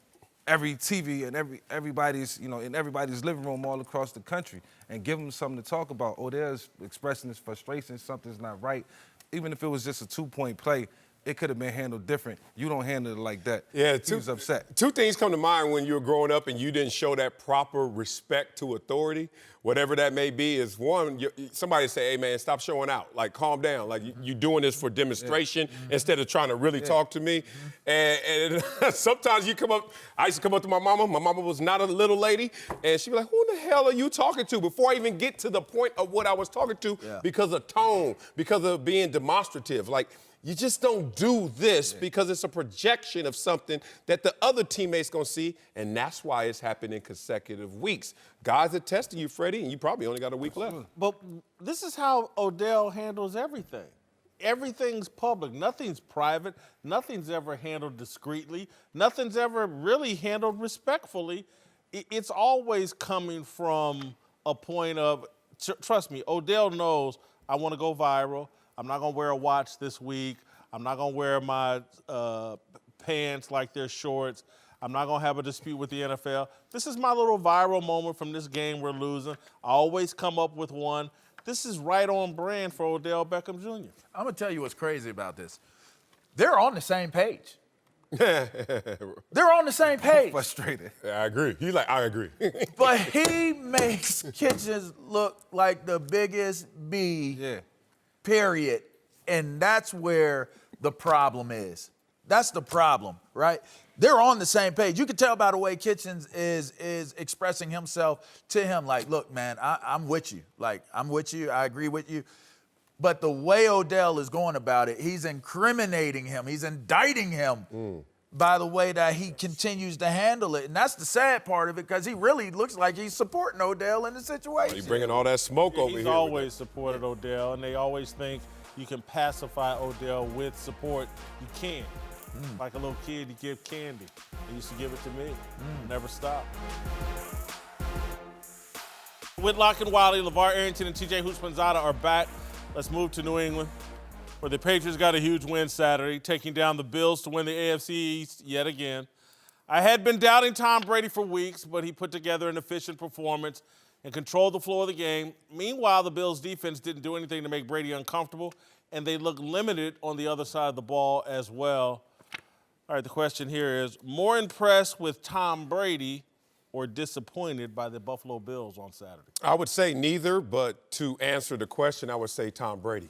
every TV and everybody's, you know, in everybody's living room all across the country, and give them something to talk about. Odell's expressing his frustration, something's not right. Even if it was just a 2-point play, it could have been handled different. You don't handle it like that. Yeah, he was upset. 2 things come to mind when you were growing up and you didn't show that proper respect to authority, whatever that may be. Is one, somebody say, "Hey man, stop showing out. Like, calm down. Like, you're doing this for demonstration instead of trying to really talk to me." And sometimes you come up. I used to come up to my mama. My mama was not a little lady, and she'd be like, "Who the hell are you talking to?" Before I even get to the point of what I was talking to, because of tone, because of being demonstrative, like. You just don't do this because it's a projection of something that the other teammates gonna see, and that's why it's happening consecutive weeks. Guys are testing you, Freddie, and you probably only got a week left. But this is how Odell handles everything. Everything's public. Nothing's private. Nothing's ever handled discreetly. Nothing's ever really handled respectfully. It's always coming from a point of, trust me, Odell knows I want to go viral. I'm not going to wear a watch this week. I'm not going to wear my pants like they're shorts. I'm not going to have a dispute with the NFL. This is my little viral moment from this game we're losing. I always come up with one. This is right on brand for Odell Beckham Jr. I'm going to tell you what's crazy about this. They're on the same page. They're on the same page. Frustrated. Yeah, I agree. He's like, I agree. But he makes Kitchens look like the biggest B. Period. And that's where the problem is. That's the problem, right? They're on the same page. You can tell by the way Kitchens is expressing himself to him, like, look, man, I'm with you. Like, I'm with you. I agree with you. But the way Odell is going about it, he's incriminating him. He's indicting him by the way that he continues to handle it. And that's the sad part of it, because he really looks like he's supporting Odell in the situation. He's bringing all that smoke over here. He's always supported Odell, and they always think you can pacify Odell with support. You can't. Like a little kid, you give candy. He used to give it to me. Never stopped. Whitlock and Wiley, LeVar Arrington, and TJ Houshmandzadeh are back. Let's move to New England, where the Patriots got a huge win Saturday, taking down the Bills to win the AFC East yet again. I had been doubting Tom Brady for weeks, but he put together an efficient performance and controlled the flow of the game. Meanwhile, the Bills' defense didn't do anything to make Brady uncomfortable, and they looked limited on the other side of the ball as well. All right, the question here is, more impressed with Tom Brady or disappointed by the Buffalo Bills on Saturday? I would say neither, but to answer the question, I would say Tom Brady.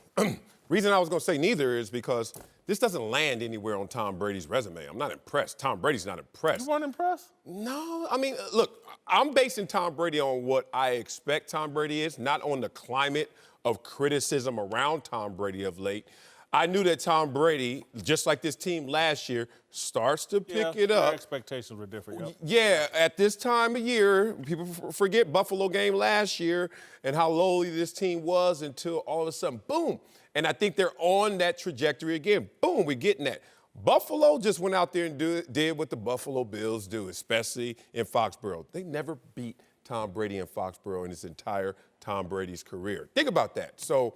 Reason I was going to say neither is because this doesn't land anywhere on Tom Brady's resume. I'm not impressed. Tom Brady's not impressed. You weren't impressed? No. I mean, look, I'm basing Tom Brady on what I expect Tom Brady is, not on the climate of criticism around Tom Brady of late. I knew that Tom Brady, just like this team last year, starts to pick it up. Expectations were different. Yep. Yeah, at this time of year, people forget Buffalo game last year and how lowly this team was until all of a sudden, boom. And I think they're on that trajectory again. Boom, we're getting that. Buffalo just went out there and did what the Buffalo Bills do, especially in Foxborough. They never beat Tom Brady in Foxborough in his entire Tom Brady's career. Think about that. So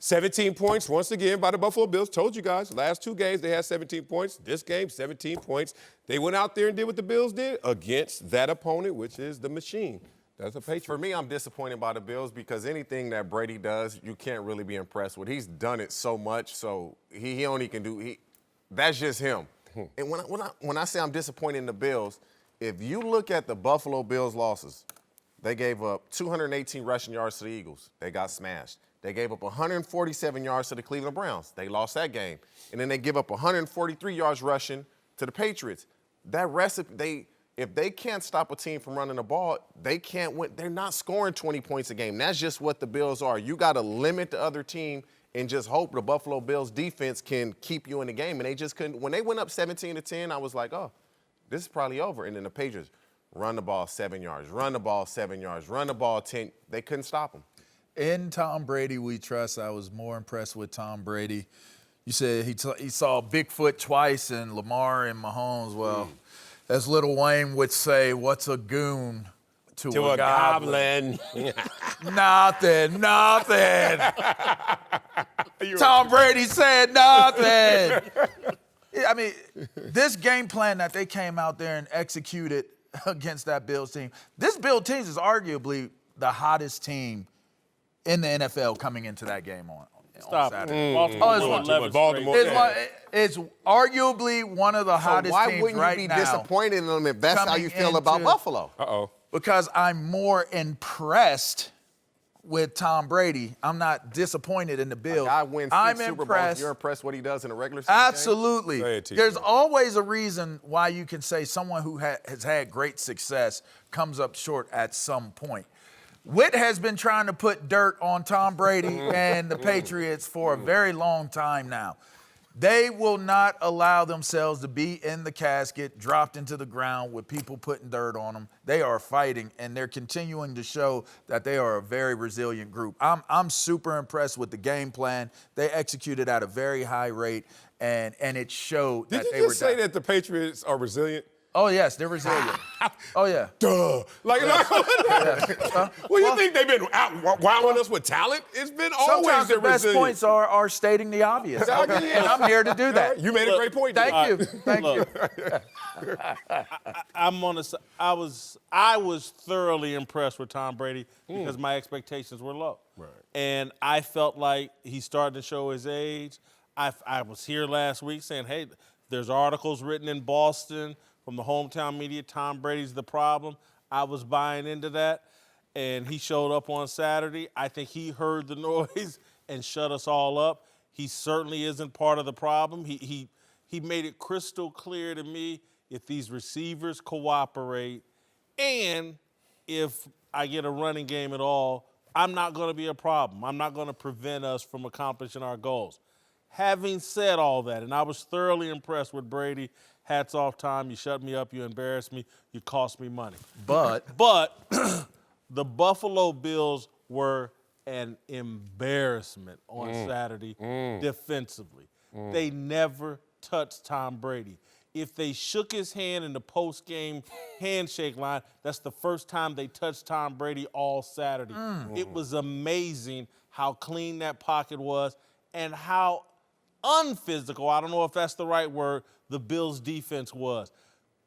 17 points, once again, by the Buffalo Bills. Told you guys, last 2 games, they had 17 points. This game, 17 points. They went out there and did what the Bills did against that opponent, which is the machine. That's a Patriot. For me, I'm disappointed by the Bills because anything that Brady does, you can't really be impressed with. He's done it so much, so he only can do that's just him. And when I say I'm disappointed in the Bills, if you look at the Buffalo Bills losses, they gave up 218 rushing yards to the Eagles. They got smashed. They gave up 147 yards to the Cleveland Browns. They lost that game. And then they give up 143 yards rushing to the Patriots. That recipe, if they can't stop a team from running the ball, they can't win. They're not scoring 20 points a game. That's just what the Bills are. You got to limit the other team and just hope the Buffalo Bills defense can keep you in the game. And they just couldn't. When they went up 17-10, I was like, oh, this is probably over. And then the Patriots run the ball 7 yards, run the ball 7 yards, run the ball 10. They couldn't stop them. In Tom Brady we trust, I was more impressed with Tom Brady. You said he saw Bigfoot twice and Lamar and Mahomes. Well, as Lil Wayne would say, what's a goon to a goblin? Nothing. Tom Brady said nothing. I mean, this game plan that they came out there and executed against that Bills team, this Bills team is arguably the hottest team in the NFL coming into that game on Saturday. It's arguably one of the hottest teams right now. Why wouldn't you be disappointed in them if that's how you feel about Buffalo? Uh-oh. Because I'm more impressed with Tom Brady. I'm not disappointed in the Bills. A guy wins 6 Super Bowls. You're impressed what he does in a regular season Absolutely. game? There's always a reason why you can say someone who has had great success comes up short at some point. Whit has been trying to put dirt on Tom Brady and the Patriots for a very long time now. They will not allow themselves to be in the casket, dropped into the ground with people putting dirt on them. They are fighting, and they're continuing to show that they are a very resilient group. I'm super impressed with the game plan. They executed at a very high rate, and it showed that they were. Did you just say that the Patriots are resilient? Oh, yes, they're resilient. Oh, yeah. Duh. What do you think? They've been out wowing us with talent? It's been always sometimes the best resilient. points are stating the obvious. And I'm here to do that. You made a great point. Thank you. Thank you. I was thoroughly impressed with Tom Brady because my expectations were low. Right. And I felt like he started to show his age. I was here last week saying, hey, there's articles written in Boston from the hometown media, Tom Brady's the problem. I was buying into that, and he showed up on Saturday. I think he heard the noise and shut us all up. He certainly isn't part of the problem. He made it crystal clear to me, if these receivers cooperate and if I get a running game at all, I'm not going to be a problem. I'm not going to prevent us from accomplishing our goals. Having said all that, and I was thoroughly impressed with Brady, hats off, Tom. You shut me up. You embarrassed me. You cost me money. But the Buffalo Bills were an embarrassment on Saturday defensively. They never touched Tom Brady. If they shook his hand in the post-game handshake line, that's the first time they touched Tom Brady all Saturday. It was amazing how clean that pocket was and how unphysical, I don't know if that's the right word, the Bills' defense was.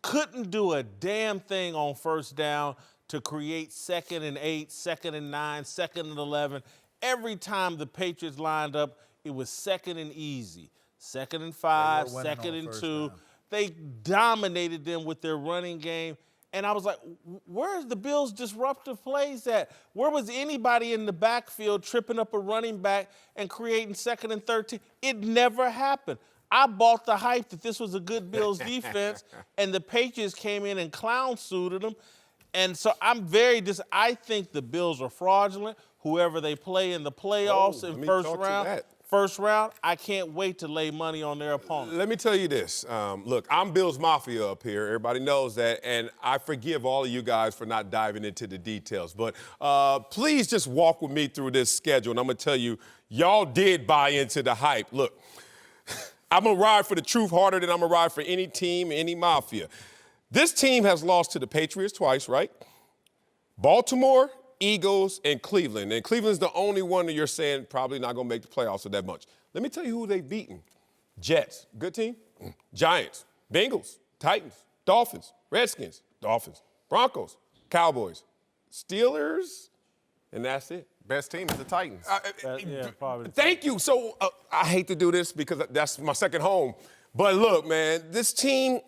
Couldn't do a damn thing on first down to create 2nd and 8, 2nd and 9, 2nd and 11. Every time the Patriots lined up, it was 2nd and easy, 2nd and 5, 2nd and 2. They dominated them with their running game. And I was like, where's the Bills' disruptive plays at? Where was anybody in the backfield tripping up a running back and creating 2nd and 13? It never happened. I bought the hype that this was a good Bills defense, and the Patriots came in and clown-suited them. And so I think the Bills are fraudulent. Whoever they play in the playoffs in first round, I can't wait to lay money on their opponent. Let me tell you this. Look, I'm Bills Mafia up here. Everybody knows that. And I forgive all of you guys for not diving into the details. But please just walk with me through this schedule. And I'm going to tell you, y'all did buy into the hype. Look, I'm going to ride for the truth harder than I'm going to ride for any team, any mafia. This team has lost to the Patriots twice, right? Baltimore, Eagles, and Cleveland. And Cleveland's the only one that you're saying probably not going to make the playoffs with that bunch. Let me tell you who they've beaten. Jets, good team. Giants, Bengals, Titans, Dolphins, Redskins, Dolphins, Broncos, Cowboys, Steelers, and that's it. Best team is the Titans. Probably. Thank you. So I hate to do this because that's my second home. But look, man, this team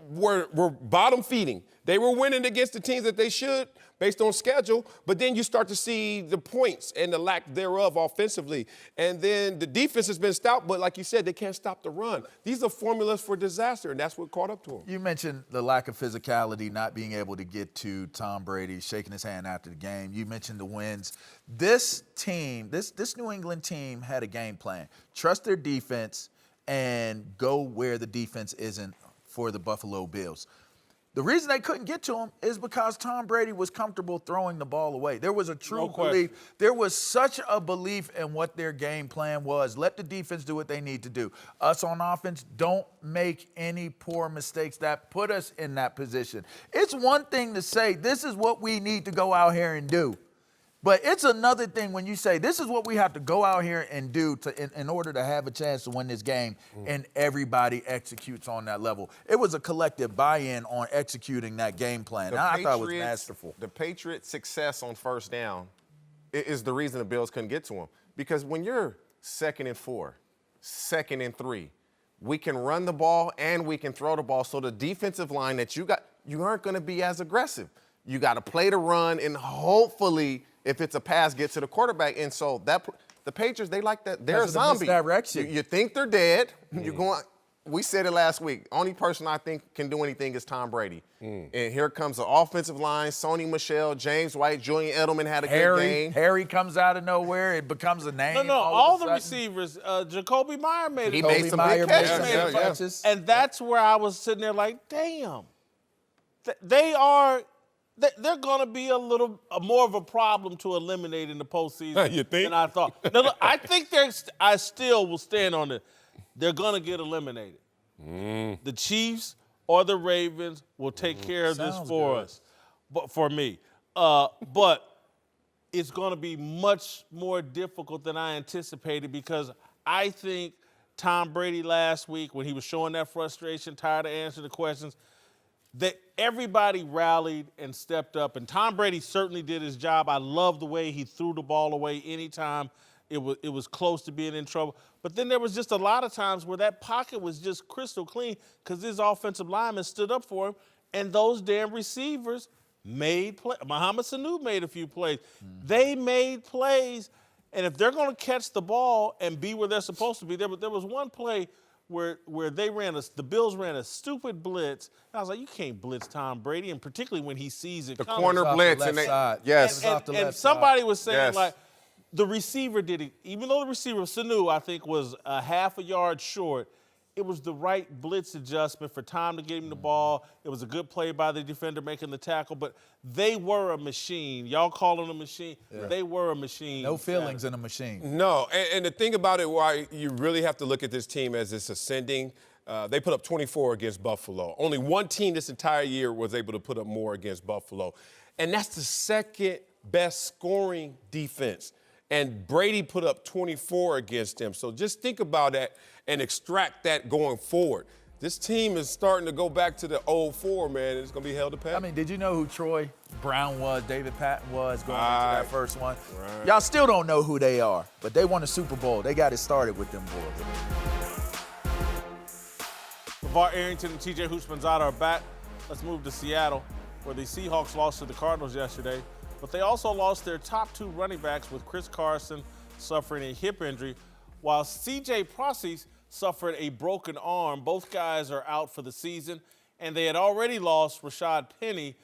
were bottom feeding. They were winning against the teams that they should based on schedule, but then you start to see the points and the lack thereof offensively. And then the defense has been stout, but like you said, they can't stop the run. These are formulas for disaster, and that's what caught up to them. You mentioned the lack of physicality, not being able to get to Tom Brady, shaking his hand after the game. You mentioned the wins. This team, this New England team had a game plan. Trust their defense and go where the defense isn't for the Buffalo Bills. The reason they couldn't get to him is because Tom Brady was comfortable throwing the ball away. There was a true belief. There was such a belief in what their game plan was. Let the defense do what they need to do. Us on offense, don't make any poor mistakes that put us in that position. It's one thing to say, this is what we need to go out here and do. But it's another thing when you say, this is what we have to go out here and do in order to have a chance to win this game, and everybody executes on that level. It was a collective buy-in on executing that game plan. I thought it was masterful. The Patriots' success on first down is the reason the Bills couldn't get to them. Because when you're 2nd and 4, 2nd and 3, we can run the ball and we can throw the ball. So the defensive line that you got, you aren't going to be as aggressive. You got to play the run and hopefully, if it's a pass, get to the quarterback. And so the Patriots, they like that. They're a zombie. You think they're dead. You're going. We said it last week. Only person I think can do anything is Tom Brady. And here comes the offensive line. Sony Michel, James White, Julian Edelman had a good game. Harry comes out of nowhere. It becomes a name. No, all the receivers. Jacoby Meyer made it. He made some big catches. And that's where I was sitting there like, damn. They're going to be a little more of a problem to eliminate in the postseason You think? than I thought. Now, look, I think I still will stand on it. They're going to get eliminated. The Chiefs or the Ravens will take care of this for us, but for me. But it's going to be much more difficult than I anticipated because I think Tom Brady last week, when he was showing that frustration, tired of answering the questions, that everybody rallied and stepped up, and Tom Brady certainly did his job. I love the way he threw the ball away anytime it was close to being in trouble. But then there was just a lot of times where that pocket was just crystal clean because his offensive lineman stood up for him, and those damn receivers made plays. Mohamed Sanu made a few plays. They made plays, and if they're going to catch the ball and be where they're supposed to be, there was one play where the Bills ran a stupid blitz. And I was like, you can't blitz Tom Brady, and particularly when he sees it coming. Corner blitz. And somebody was saying, like, the receiver did it. Even though the receiver, Sanu, I think, was a half a yard short, it was the right blitz adjustment for time to get him the ball. It was a good play by the defender making the tackle, but they were a machine. Y'all call them a machine. Yeah. They were a machine. No feelings in a machine. No, and the thing about it, why you really have to look at this team as it's ascending, they put up 24 against Buffalo. Only one team this entire year was able to put up more against Buffalo. And that's the second best scoring defense. And Brady put up 24 against them. So just think about that and extract that going forward. This team is starting to go back to the old 4, man. It's going to be hell to pay. I mean, did you know who Troy Brown was, David Patton was going into that first one? Right. Y'all still don't know who they are, but they won the Super Bowl. They got it started with them boys. LeVar Arrington and TJ Houshmandzadeh are back. Let's move to Seattle, where the Seahawks lost to the Cardinals yesterday. But they also lost their top 2 running backs, with Chris Carson suffering a hip injury, while C.J. Prosise suffered a broken arm. Both guys are out for the season, and they had already lost Rashad Penny,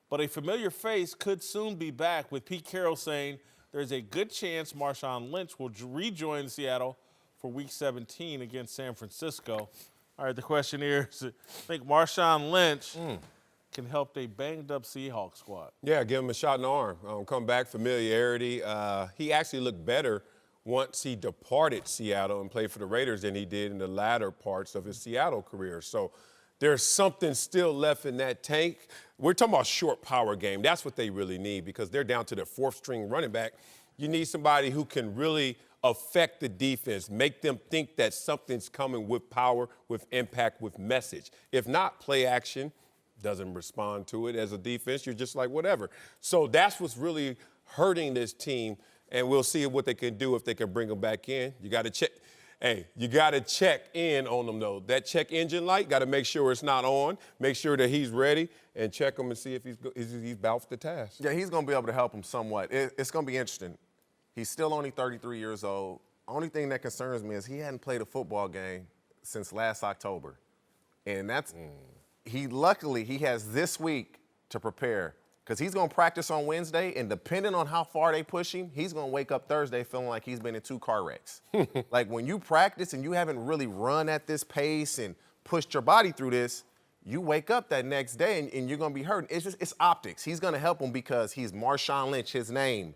but a familiar face could soon be back, with Pete Carroll saying there's a good chance Marshawn Lynch will rejoin Seattle for Week 17 against San Francisco. All right, the question here is, I think Marshawn Lynch can help a banged-up Seahawks squad. Yeah, give him a shot in the arm. Come back, familiarity. He actually looked better once he departed Seattle and played for the Raiders than he did in the latter parts of his Seattle career. So there's something still left in that tank. We're talking about short power game. That's what they really need because they're down to their fourth string running back. You need somebody who can really affect the defense, make them think that something's coming with power, with impact, with message. If not, play action doesn't respond to it as a defense. You're just like, whatever. So that's what's really hurting this team. And we'll see what they can do if they can bring them back in. You got to check. Hey, you got to check in on them, though. That check engine light, got to make sure it's not on, make sure that he's ready, and check him and see if he's about for the task. Yeah, he's going to be able to help him somewhat. It's going to be interesting. He's still only 33 years old. Only thing that concerns me is he hadn't played a football game since last October. And that's luckily he has this week to prepare. Because he's going to practice on Wednesday, and depending on how far they push him, he's going to wake up Thursday feeling like he's been in 2 car wrecks. Like, when you practice and you haven't really run at this pace and pushed your body through this, you wake up that next day and you're going to be hurting. It's optics. He's going to help him because he's Marshawn Lynch, his name.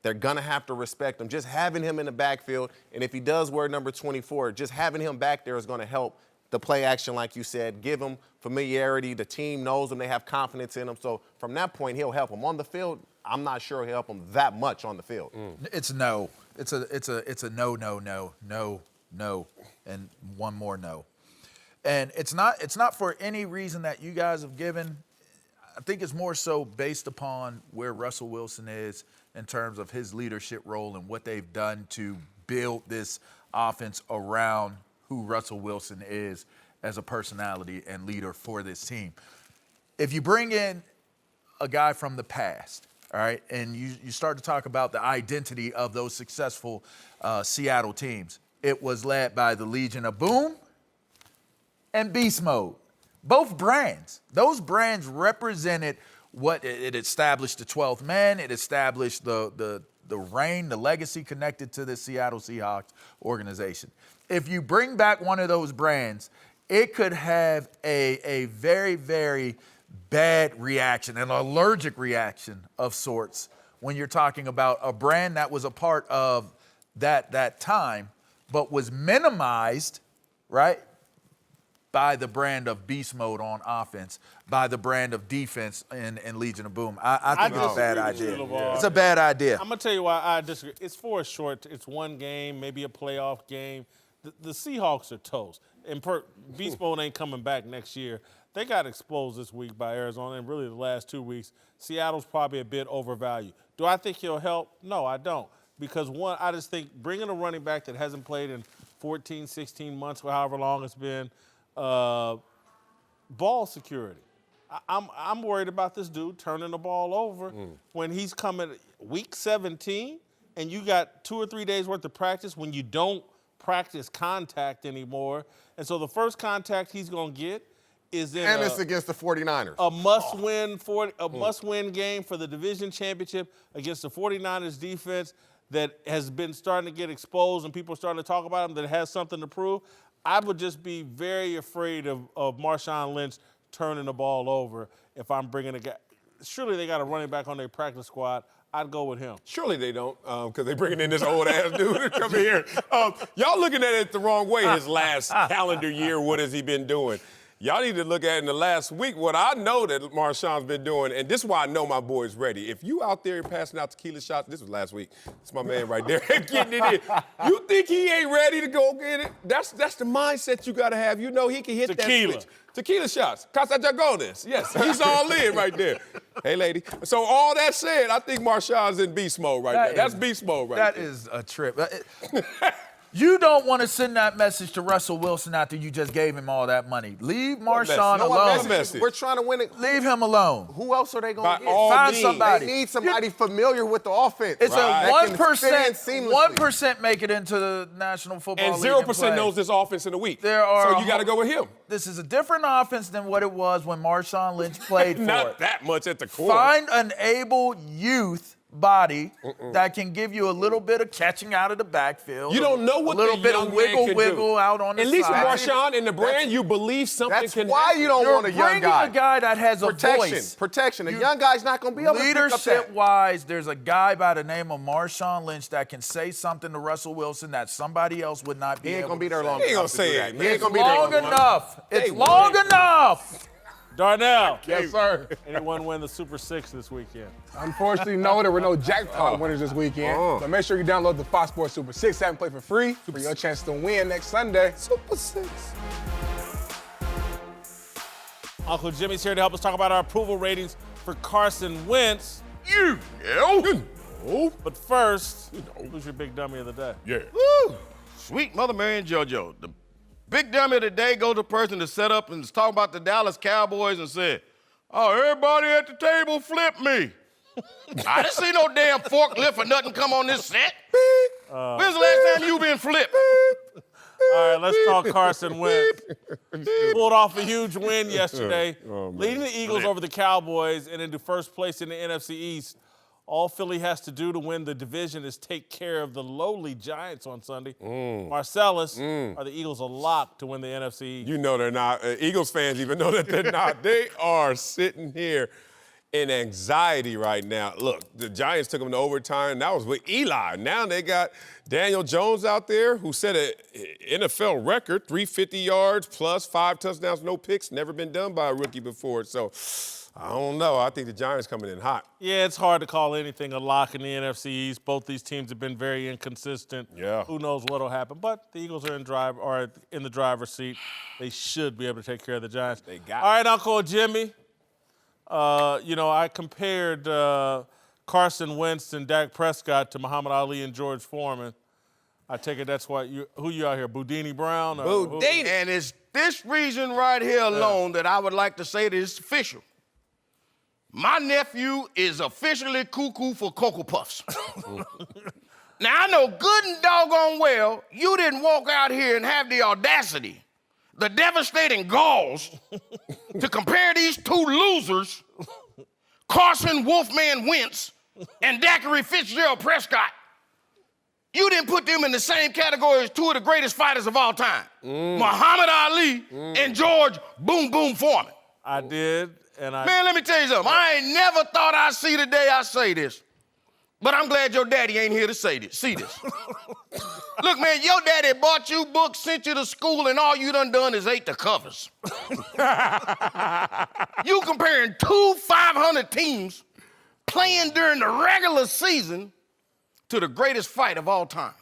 They're going to have to respect him. Just having him in the backfield, and if he does wear number 24, just having him back there is going to help the play action, like you said, give him familiarity. The team knows him. They have confidence in him. So from that point, he'll help him. On the field, I'm not sure he'll help him that much on the field. It's no. It's a no, and one more no. And it's not for any reason that you guys have given. I think it's more so based upon where Russell Wilson is in terms of his leadership role and what they've done to build this offense around who Russell Wilson is as a personality and leader for this team. If you bring in a guy from the past, all right, and you start to talk about the identity of those successful Seattle teams, it was led by the Legion of Boom and Beast Mode. Both brands. Those brands represented what it established the 12th man. It established the reign, the legacy connected to the Seattle Seahawks organization. If you bring back one of those brands, it could have a very, very bad reaction, an allergic reaction of sorts when you're talking about a brand that was a part of that time, but was minimized, right, by the brand of beast mode on offense, by the brand of defense in Legion of Boom. I think it's a bad idea. It's a bad idea. I'm going to tell you why I disagree. It's it's one game, maybe a playoff game. The Seahawks are toast. And beast mode ain't coming back next year. They got exposed this week by Arizona, and really the last 2 weeks. Seattle's probably a bit overvalued. Do I think he'll help? No, I don't. Because, one, I just think bringing a running back that hasn't played in 14, 16 months, or however long it's been, ball security. I'm worried about this dude turning the ball over when he's coming week 17, and you got 2 or 3 days worth of practice when you don't practice contact anymore. And so the first contact he's going to get is in it's against the 49ers. A must-win game for the division championship against the 49ers defense that has been starting to get exposed and people are starting to talk about him, that has something to prove. I would just be very afraid of Marshawn Lynch turning the ball over if I'm bringing a guy. Surely they got a running back on their practice squad. I'd go with him. Surely they don't, because they're bringing in this old-ass dude to come here. Y'all looking at it the wrong way his last calendar year. What has he been doing? Y'all need to look at in the last week what I know that Marshawn's been doing, and this is why I know my boy's ready. If you out there passing out tequila shots, this was last week. It's my man right there getting it in. You think he ain't ready to go get it? That's the mindset you got to have. You know he can hit Tequila. that switch. Tequila shots. Casajagones. Yes, he's all in right there. Hey, lady. So all that said, I think Marshawn's in beast mode right there. That's beast mode right there. That is a trip. You don't want to send that message to Russell Wilson after you just gave him all that money. Leave Marshawn alone. We're trying to win it. Leave him alone. Who else are they going to get? Find somebody. They need somebody familiar with the offense. It's a 1% make it into the National Football League. And 0% knows this offense in a week. So you got to go with him. This is a different offense than what it was when Marshawn Lynch played for Not it. that much at the core. Find an able youth, body that can give you a little bit of catching out of the backfield. You don't know what a little the bit young of man wiggle can do. out on the At least with side. Marshawn and the brand, you believe something That's can why happen. you don't You're want a young bringing guy. a guy that has a Protection. voice. Protection. A young guy's not going to be able to pick up that. Leadership-wise, there's a guy by the name of Marshawn Lynch that can say something to Russell Wilson that somebody else would not be He ain't able going to be to there say. long He ain't enough gonna say do it, that. man. He ain't It's going to be there long long enough. It's They long win. enough. Darnell, Yes, sir. anyone win the Super 6 this weekend? Unfortunately, no, there were no jackpot winners this weekend. So make sure you download the Fox Sports Super 6 app and play for free for your chance to win next Sunday. Super 6. Uncle Jimmy's here to help us talk about our approval ratings for Carson Wentz. But first, who's your big dummy of the day? Yeah. Woo! Sweet Mother Mary and JoJo. The big dummy of the day goes to the person that set up and was talking about the Dallas Cowboys and said, "Oh, everybody at the table flip me." I didn't see no damn forklift or nothing come on this set. When's the last time you been flipped? All right, let's talk Carson Wentz. Pulled off a huge win yesterday, leading the Eagles over the Cowboys and into first place in the NFC East. All Philly has to do to win the division is take care of the lowly Giants on Sunday. Marcellus, are the Eagles a lock to win the NFC East? You know they're not. Eagles fans even know that they're not. They are sitting here in anxiety right now. Look, the Giants took them to overtime. That was with Eli. Now they got Daniel Jones out there who set an NFL record, 350 yards plus 5 touchdowns, no picks. Never been done by a rookie before. So I don't know. I think the Giants coming in hot. Yeah, it's hard to call anything a lock in the NFC East. Both these teams have been very inconsistent. Yeah. Who knows what'll happen? But the Eagles are in the driver's seat. They should be able to take care of the Giants. They got All right, Uncle Jimmy. I compared Carson Wentz and Dak Prescott to Muhammad Ali and George Foreman. I take it that's why who you out here, Boudini Brown? Or Boudini. And it's this reason right here alone that I would like to say that it's official. My nephew is officially cuckoo for Cocoa Puffs. Now, I know good and doggone well you didn't walk out here and have the audacity, the devastating galls, to compare these two losers, Carson Wolfman Wentz and Dackery Fitzgerald Prescott. You didn't put them in the same category as two of the greatest fighters of all time, Muhammad Ali and George Boom Boom Foreman. I did, and I... Man, let me tell you something. I ain't never thought I'd see the day I say this. But I'm glad your daddy ain't here to see this. Look, man, your daddy bought you books, sent you to school, and all you done is ate the covers. You comparing two 500 teams playing during the regular season to the greatest fight of all time.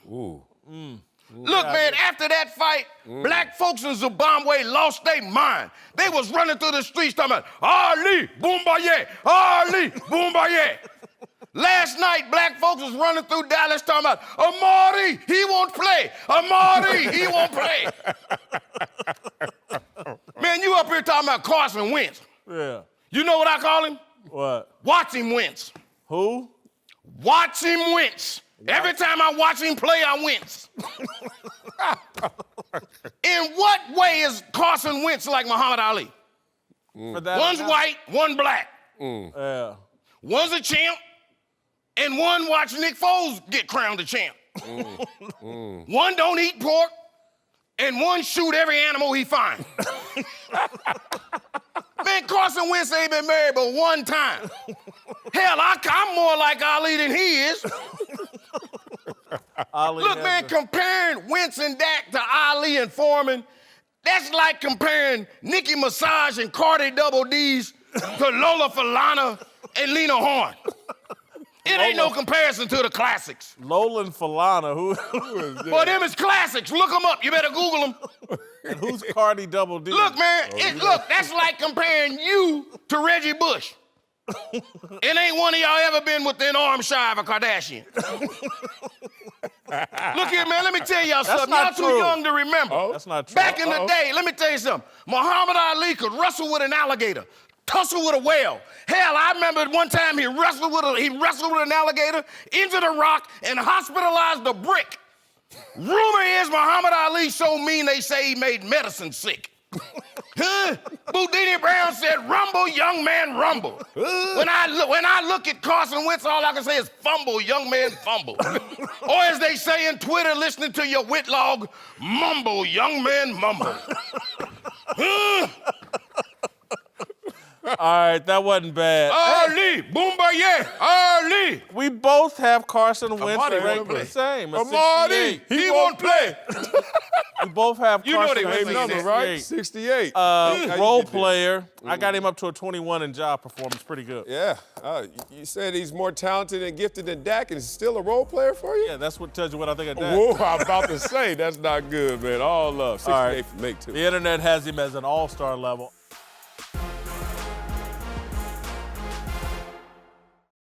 Look, man, after that fight, black folks in Zimbabwe lost their mind. They was running through the streets talking about, Ali, Boombaye, Ali, Boombaye. Last night, black folks was running through Dallas talking about, Amari, he won't play. Amari, he won't play. Man, you up here talking about Carson Wentz. Yeah. You know what I call him? What? Watch him Wentz. Who? Watch him Wentz. Every time I watch him play, I wince. In what way is Carson Wentz like Muhammad Ali? One's white, one black. Yeah. One's a champ, and one watch Nick Foles get crowned a champ. One don't eat pork, and one shoot every animal he finds. Man, Carson Wentz ain't been married but one time. Hell, I'm more like Ali than he is. Look, man, comparing Wentz and Dak to Ali and Foreman, that's like comparing Nicki Minaj and Cardi Double D's to Lola Falana and Lena Horne. It ain't no comparison to the classics. Lola and Falana, who is this? Well, them is classics. Look them up. You better Google them. And who's Cardi Double D? Look, man, look, that's like comparing you to Reggie Bush. And ain't one of y'all ever been within arm shy of a Kardashian. Look here, man, let me tell y'all something. Y'all too young to remember. That's not true. Back in the day, let me tell you something. Muhammad Ali could wrestle with an alligator, tussle with a whale. Hell, I remember one time he wrestled with an alligator, injured a rock, and hospitalized a brick. Rumor is Muhammad Ali so mean they say he made medicine sick. Boudini Brown said, rumble, young man, rumble. When I look at Carson Wentz, all I can say is fumble, young man, fumble. Or as they say in Twitter, listening to your Whitlock, mumble, young man, mumble. All right, that wasn't bad. Ali, Boomba, Ali. We both have Carson Wentz Amari won't ranked play. the same. Amari, he won't play. We both have You know Carson they Wentz same at number, right? 68. 68. How you Role get there? player, I got him up to a 21 in job performance. Pretty good. Yeah, you said he's more talented and gifted than Dak, and he's still a role player for you? Yeah, that's what tells you what I think of Dak. Whoa, I'm about to say, that's not good, man. All love. 68 All right. for me, too. The internet has him as an all-star level.